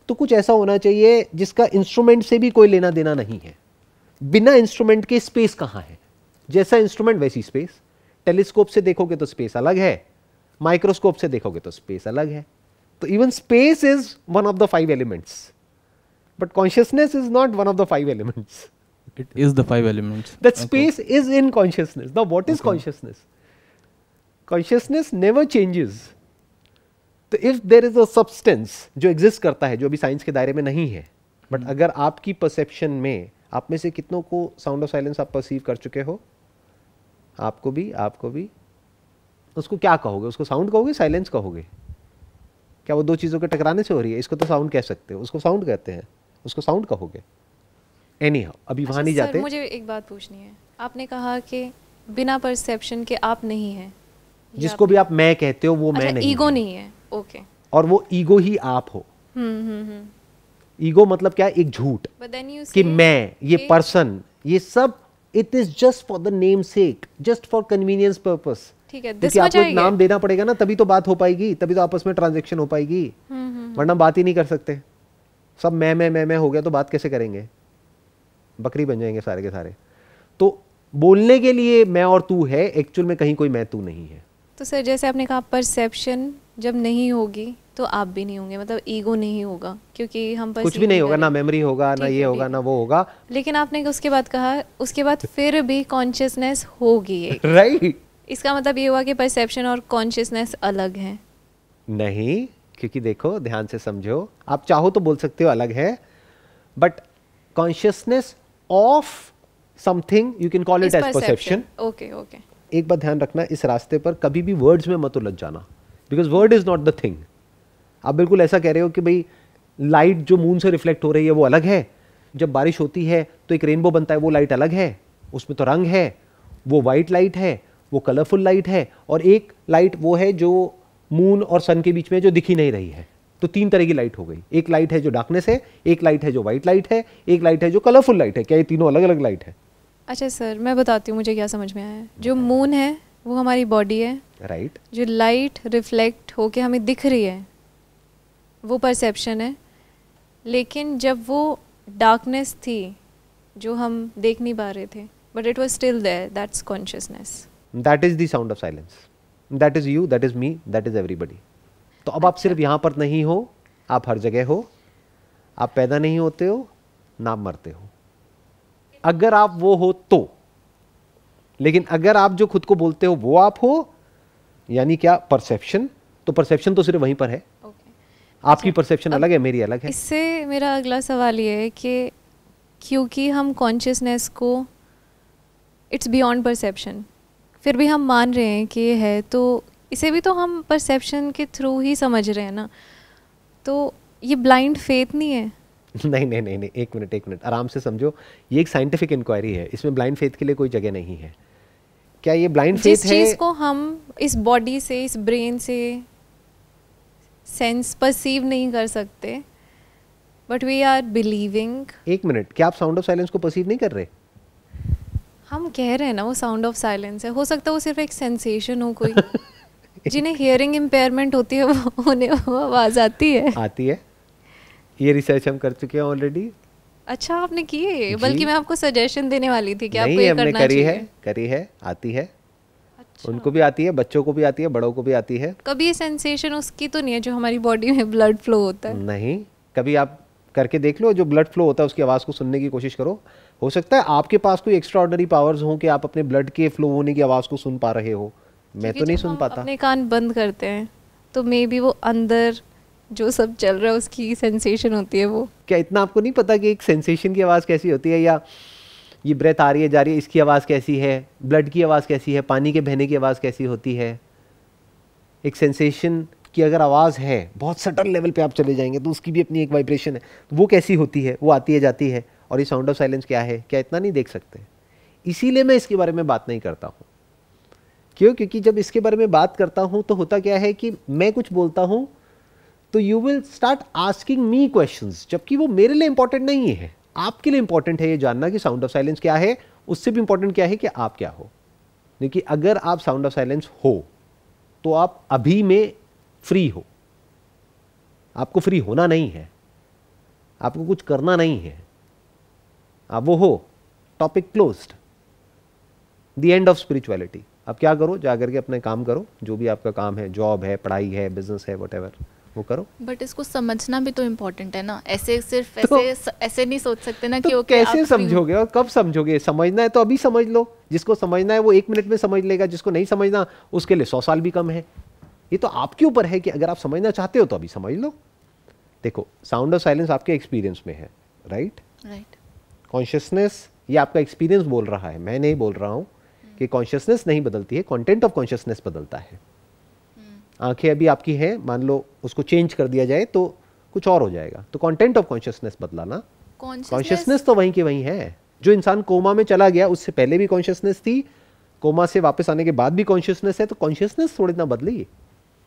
तो कुछ ऐसा होना चाहिए जिसका इंस्ट्रूमेंट से भी कोई लेना देना नहीं है। बिना इंस्ट्रूमेंट के स्पेस कहां है? जैसा इंस्ट्रूमेंट वैसी स्पेस। टेलीस्कोप से देखोगे तो स्पेस अलग है, माइक्रोस्कोप से देखोगे तो स्पेस अलग है। तो even space is one of the 5 elements, but consciousness is not one of the 5 elements. It is the 5 elements. That space is in consciousness. Now what is consciousness? Consciousness never changes. तो if there is a substance जो exist करता है, जो अभी science के दायरे में नहीं है, बट अगर आपकी परसेप्शन में, आप में से कितनों को साउंड ऑफ साइलेंस आप परसीव कर चुके हो? आपको भी। उसको क्या कहोगे? उसको साउंड कहोगे, साइलेंस कहोगे? क्या वो दो चीज़ों के टकराने से हो रही है? इसको तो साउंड कह सकते हो, उसको साउंड कहते हैं, उसको साउंड कहोगे। एनीहाउ अभी वहाँ नहीं जाते। मुझे एक बात पूछनी है। आपने कहा कि बिना परसेप्शन के आप नहीं है, जिसको भी आप मैं कहते हो वो मैं नहीं, ईगो नहीं है। ओके। और वो ईगो ही आप हो। ईगो मतलब क्या है? एक झूठ कि मैं, ये पर्सन, ये सब, it is just for the name sec, just for convenience purpose. ठीक है, क्योंकि आपको एक नाम देना पड़ेगा ना, तभी तो बात हो पाएगी, तभी तो आपस में ट्रांजैक्शन हो पाएगी। वरना बात ही नहीं कर सकते। सब मैं हो गया तो बात कैसे करेंगे? बकरी बन जाएंगे सारे के सारे। तो बोलने के लिए मैं और तू है, एक्चुअल में कहीं कोई मैं तू नहीं है। तो सर जैसे आपने कहा परसेप्शन जब नहीं होगी तो आप भी नहीं होंगे, मतलब ईगो नहीं होगा, क्योंकि हम कुछ भी नहीं होगा, ना मेमोरी होगा, ना ये होगा, ना वो होगा। लेकिन आपने उसके बाद कहा उसके बाद फिर भी कॉन्शियसनेस होगी एक। राइट। इसका मतलब ये हुआ कि परसेप्शन और कॉन्शियसनेस अलग है? नहीं, क्योंकि देखो ध्यान से समझो, आप चाहो तो बोल सकते हो अलग है, but consciousness of something you can call it as perception. Okay. एक बात ध्यान रखना, इस रास्ते पर कभी भी वर्ड्स में मत उलझ जाना, because word is not the thing. आप बिल्कुल ऐसा कह रहे हो कि भाई लाइट जो मून से रिफ्लेक्ट हो रही है वो अलग है, जब बारिश होती है तो एक रेनबो बनता है, वो लाइट अलग है, उसमें तो रंग है, वो वाइट लाइट है, वो कलरफुल लाइट है, और एक लाइट वो है जो मून और सन के बीच में जो दिख ही नहीं रही है। तो 3 तरह की लाइट हो गई। एक लाइट है जो डार्कनेस है, एक लाइट है जो वाइट लाइट है, एक लाइट है जो कलरफुल लाइट है। क्या ये तीनों अलग अलग लाइट है? अच्छा सर, मैं बताती हूँ मुझे क्या समझ में आया है। जो मून है वो हमारी बॉडी है, राइट। जो लाइट रिफ्लेक्ट होके हमें दिख रही है वो परसेप्शन है। लेकिन जब वो डार्कनेस थी जो हम देख नहीं पा रहे थे, but it was still there, that's consciousness. That is the sound of silence. That is you, that is me, that is everybody. तो अब आप सिर्फ यहाँ पर नहीं हो, आप हर जगह हो। आप पैदा नहीं होते हो, ना मरते हो। अगर आप वो हो तो, लेकिन अगर आप जो खुद को बोलते हो वो आप हो, यानी क्या? परसेप्शन। तो परसेप्शन तो सिर्फ वहीं पर है। आपकी परसेप्शन अलग है, मेरी अलग है। इससे मेरा अगला सवाल ये है कि क्योंकि हम कॉन्शियसनेस को इट्स बियॉन्ड परसेप्शन, फिर भी हम मान रहे हैं कि ये है, तो इसे भी तो हम परसेप्शन के थ्रू ही समझ रहे हैं ना, तो ये ब्लाइंड फेथ नहीं है? नहीं, एक मिनट आराम से समझो। ये एक साइंटिफिक इंक्वायरी है, इसमें ब्लाइंड फेथ के लिए कोई जगह नहीं है। क्या ये ब्लाइंड फेथ है? जिस चीज़ को हम इस बॉडी से, इस ब्रेन से सेंस परसीव नहीं कर सकते, बट वी आर बिलीविंग। एक मिनट, क्या आप साउंड ऑफ साइलेंस को परसीव नहीं कर रहे? हम कह रहे हैं ना वो साउंड ऑफ साइलेंस है, हो सकता है वो सिर्फ एक सेंसेशन हो कोई। जिन्हें हियरिंग इम्पेयरमेंट होती है वो उन्हें वो आवाज़ आती है? आती है, ये रिसर्च हम कर चुके हैं ऑलरेडी। अच्छा, आपने की है? बल्कि मैं आपको सजेशन देने वाली थी कि आपको ये करना चाहिए। करी है, आती है। अच्छा। उनको भी आती है, बच्चों को भी आती है, बड़ों को भी आती है। कभी ये सेंसेशन उसकी तो नहीं है जो हमारी बॉडी में ब्लड फ्लो होता है? नहीं, कभी आप करके देख लो, जो ब्लड फ्लो होता है उसकी आवाज़ को सुनने की कोशिश करो। हो सकता है आपके पास कोई एक्स्ट्राऑर्डिनरी पावर्स हों कि आप अपने ब्लड के फ्लो होने की आवाज़ को सुन पा रहे हो, मैं तो नहीं सुन पाता। अपने कान बंद करते हैं तो मे बी वो अंदर जो सब चल रहा है उसकी सेंसेशन होती है वो। क्या इतना आपको नहीं पता कि एक सेंसेशन की आवाज़ कैसी होती है, या ये ब्रेथ आ रही है जा रही है इसकी आवाज़ कैसी है, ब्लड की आवाज़ कैसी है, पानी के बहने की आवाज़ कैसी होती है? एक सेंसेशन की अगर आवाज़ है, बहुत सटल लेवल पे आप चले जाएंगे तो उसकी भी अपनी एक वाइब्रेशन है, तो वो कैसी होती है, वो आती है जाती है। और ये साउंड ऑफ साइलेंस क्या है, क्या इतना नहीं देख सकते? इसीलिए मैं इसके बारे में बात नहीं करता हूँ। क्यों? क्योंकि जब इसके बारे में बात करता हूँ तो होता क्या है कि मैं कुछ बोलता हूँ तो you will start asking me questions, जबकि वो मेरे लिए इंपॉर्टेंट नहीं है, आपके लिए इंपॉर्टेंट है ये जानना कि साउंड ऑफ साइलेंस क्या है। उससे भी इंपॉर्टेंट क्या है कि आप क्या हो। देखिए, अगर आप साउंड ऑफ साइलेंस हो तो आप अभी में फ्री हो, आपको फ्री होना नहीं है, आपको कुछ करना नहीं है, आप वो हो, topic closed, the end of spirituality. अब क्या करो, जाकर के अपने काम करो, जो भी आपका काम है, जॉब है, पढ़ाई है, बिजनेस है, व्हाटएवर, वो करो। बट इसको समझना भी तो इम्पोर्टेंट है ना, ऐसे सिर्फ ऐसे नहीं सोच सकते ना कि ओके कैसे समझोगे और कब समझोगे? समझना है तो अभी समझ लो, जिसको समझना है वो 1 मिनट में समझ लेगा, जिसको नहीं समझना उसके लिए 100 साल भी कम है। ये तो आपके ऊपर है कि अगर आप समझना चाहते हो तो अभी समझ लो। देखो, साउंड ऑफ साइलेंस आपके एक्सपीरियंस में है, राइट? कॉन्शियसनेस, ये आपका एक्सपीरियंस बोल रहा है, मैं नहीं बोल रहा हूं कि कॉन्शियसनेस नहीं बदलती है, कंटेंट ऑफ कॉन्शियसनेस बदलता है। आंखें अभी आपकी हैं, मान लो उसको चेंज कर दिया जाए तो कुछ और हो जाएगा, तो कंटेंट ऑफ कॉन्शियसनेस बदला ना। कॉन्शियसनेस तो वहीं की वहीं है। जो इंसान कोमा में चला गया उससे पहले भी कॉन्शियसनेस थी, कोमा से वापस आने के बाद भी कॉन्शियसनेस है, तो कॉन्शियसनेस थोड़ी ना बदली,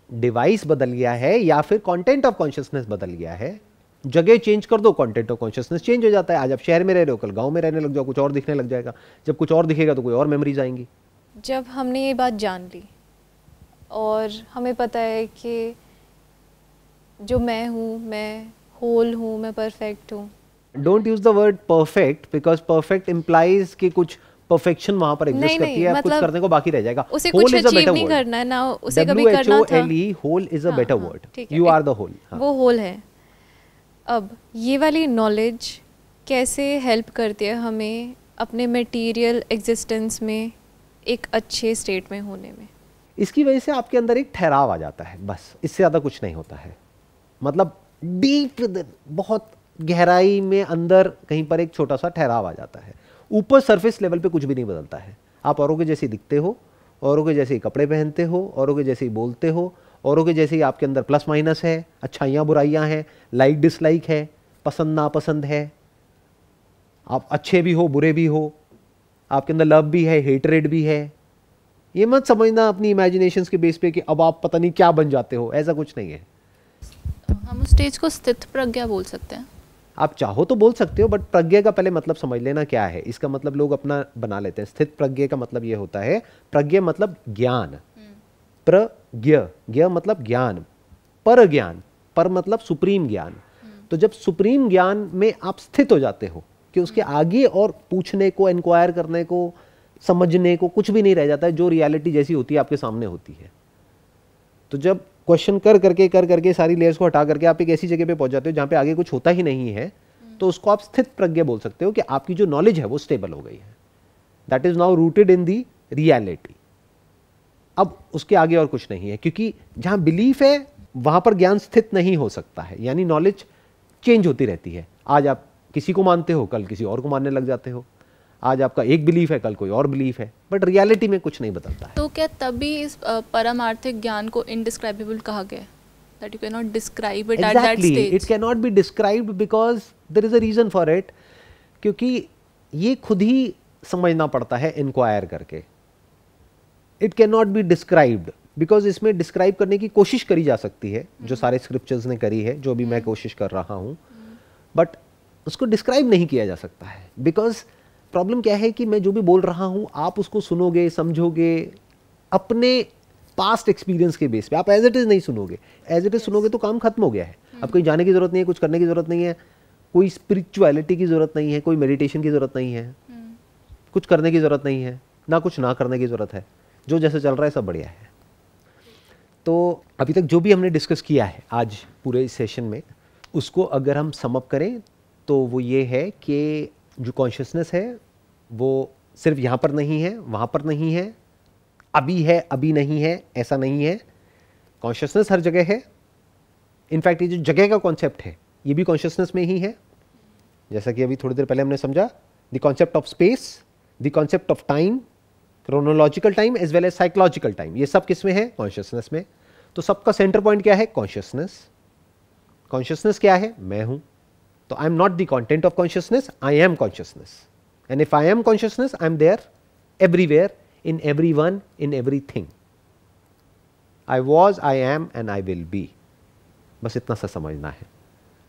डिवाइस बदल गया है या फिर कंटेंट ऑफ कॉन्शियसनेस बदल गया है। जगह चेंज कर दो, कंटेंट ऑफ कॉन्शियसनेस चेंज हो जाता है। आज आप शहर में रह रहे हो, कल गांव में रहने लग जाओ, कुछ और दिखने लग जाएगा। जब कुछ और दिखेगा तो कोई और मेमोरीज आएंगी। जब हमने ये बात जान ली और हमें पता है कि जो मैं हूँ, मैं होल हूँ, मैं परफेक्ट हूँ। Don't use the word perfect, because perfect implies कि कुछ परफेक्शन वहां पर एग्जिस्ट करती है, मतलब कुछ करने को बाकी रह जाएगा। उसे कुछ अचीव नहीं करना है ना, उसे कभी करना था। Whole is a better word, you are the whole. वो होल है। अब ये वाली नॉलेज कैसे हेल्प करती है हमें अपने मटेरियल एग्जिस्टेंस में एक अच्छे स्टेट में होने में? इसकी वजह से आपके अंदर एक ठहराव आ जाता है, बस, इससे ज़्यादा कुछ नहीं होता है। मतलब डीप, बहुत गहराई में अंदर कहीं पर एक छोटा सा ठहराव आ जाता है। ऊपर सरफेस लेवल पे कुछ भी नहीं बदलता है। आप औरों के जैसे दिखते हो, औरों के जैसे ही कपड़े पहनते हो, औरों के जैसे ही बोलते हो, औरों के जैसे ही आपके अंदर प्लस माइनस है, अच्छाइयाँ बुराइयाँ हैं, लाइक डिसलाइक है, पसंद नापसंद है, आप अच्छे भी हो बुरे भी हो, आपके अंदर लव भी है, हेटरेड भी है। ये मत समझना अपनी इमेजिनेशंस के बेस पे कि अब आप पता नहीं क्या बन जाते हो, ऐसा कुछ नहीं है। हम उस स्टेज को स्थित प्रज्ञा बोल सकते हैं। आप चाहो तो बोल सकते हो, बट प्रज्ञा का पहले मतलब समझ लेना क्या है। इसका मतलब लोग अपना बना लेते हैं। स्थित प्रज्ञा का मतलब ये होता है, प्रज्ञा मतलब ज्ञान, प्रज्ञ, ज्ञ मतलब ज्ञान, पर ज्ञान, पर मतलब सुप्रीम ज्ञान। तो जब सुप्रीम ज्ञान में आप स्थित हो जाते हो कि उसके आगे और पूछने को, इंक्वायर करने को, समझने को कुछ भी नहीं रह जाता है, जो रियलिटी जैसी होती है आपके सामने होती है। तो जब क्वेश्चन कर करके सारी लेयर्स को हटा करके आप एक ऐसी जगह पे पहुंच जाते हो जहां पे आगे कुछ होता ही नहीं है, तो उसको आप स्थित प्रज्ञा बोल सकते हो कि आपकी जो नॉलेज है वो स्टेबल हो गई है, that is now rooted in the reality. अब उसके आगे और कुछ नहीं है, क्योंकि जहां बिलीफ है वहां पर ज्ञान स्थित नहीं हो सकता है, यानी नॉलेज चेंज होती रहती है। आज आप किसी को मानते हो, कल किसी और को मानने लग जाते हो। आज आपका एक बिलीफ है, कल कोई और बिलीफ है, बट रियलिटी में कुछ नहीं बदलता है। तो क्या तभी इस परमार्थिक ज्ञान को इनडिस्क्राइबेबल कहा गया, that you cannot describe it at that stage? It cannot be described because there is a reason for it, क्योंकि ये खुद ही समझना पड़ता है इंक्वायर करके। It cannot be described because इसमें डिस्क्राइब करने की कोशिश करी जा सकती है, जो सारे स्क्रिप्चर्स ने करी है, जो भी मैं कोशिश कर रहा हूँ, बट उसको डिस्क्राइब नहीं किया जा सकता है। बिकॉज प्रॉब्लम क्या है कि मैं जो भी बोल रहा हूँ आप उसको सुनोगे, समझोगे, अपने पास्ट एक्सपीरियंस के बेस पे। आप एज इट इज़ नहीं सुनोगे, एज इट इज़ सुनोगे तो काम खत्म हो गया है। अब कहीं जाने की ज़रूरत नहीं है, कुछ करने की ज़रूरत नहीं है, कोई स्पिरिचुअलिटी की ज़रूरत नहीं है, कोई मेडिटेशन की ज़रूरत नहीं है, कुछ करने की ज़रूरत नहीं है, ना कुछ ना करने की ज़रूरत है, जो जैसे चल रहा है सब बढ़िया है। तो अभी तक जो भी हमने डिस्कस किया है आज पूरे इस सेशन में, उसको अगर हम सम अप करें तो वो ये है कि जो कॉन्शियसनेस है वो सिर्फ यहाँ पर नहीं है, वहाँ पर नहीं है, अभी है अभी नहीं है, ऐसा नहीं है। कॉन्शियसनेस हर जगह है। इनफैक्ट ये जो जगह का कॉन्सेप्ट है ये भी कॉन्शियसनेस में ही है, जैसा कि अभी थोड़ी देर पहले हमने समझा। The concept of space, the concept of time, chronological time as well as psychological time, ये सब किस में है? कॉन्शियसनेस में। तो सबका सेंटर पॉइंट क्या है? कॉन्शियसनेस। कॉन्शियसनेस क्या है? मैं हूं। तो I am not the content of consciousness, I am consciousness. And if I am consciousness, I am there everywhere, in everyone, in everything. I was, I am and I will be. बस इतना सा समझना है।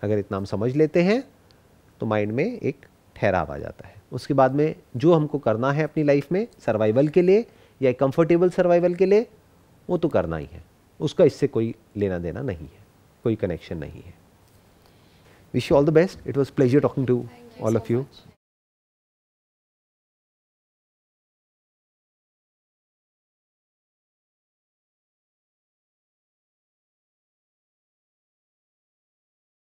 अगर इतना हम समझ लेते हैं तो माइंड में एक ठहराव आ जाता है। उसके बाद में जो हमको करना है अपनी लाइफ में सर्वाइवल के लिए या कंफर्टेबल सर्वाइवल के लिए, वो तो करना ही है, उसका इससे कोई लेना देना नहीं है, कोई कनेक्शन नहीं है। Wish you all the best. It was pleasure talking to all of you.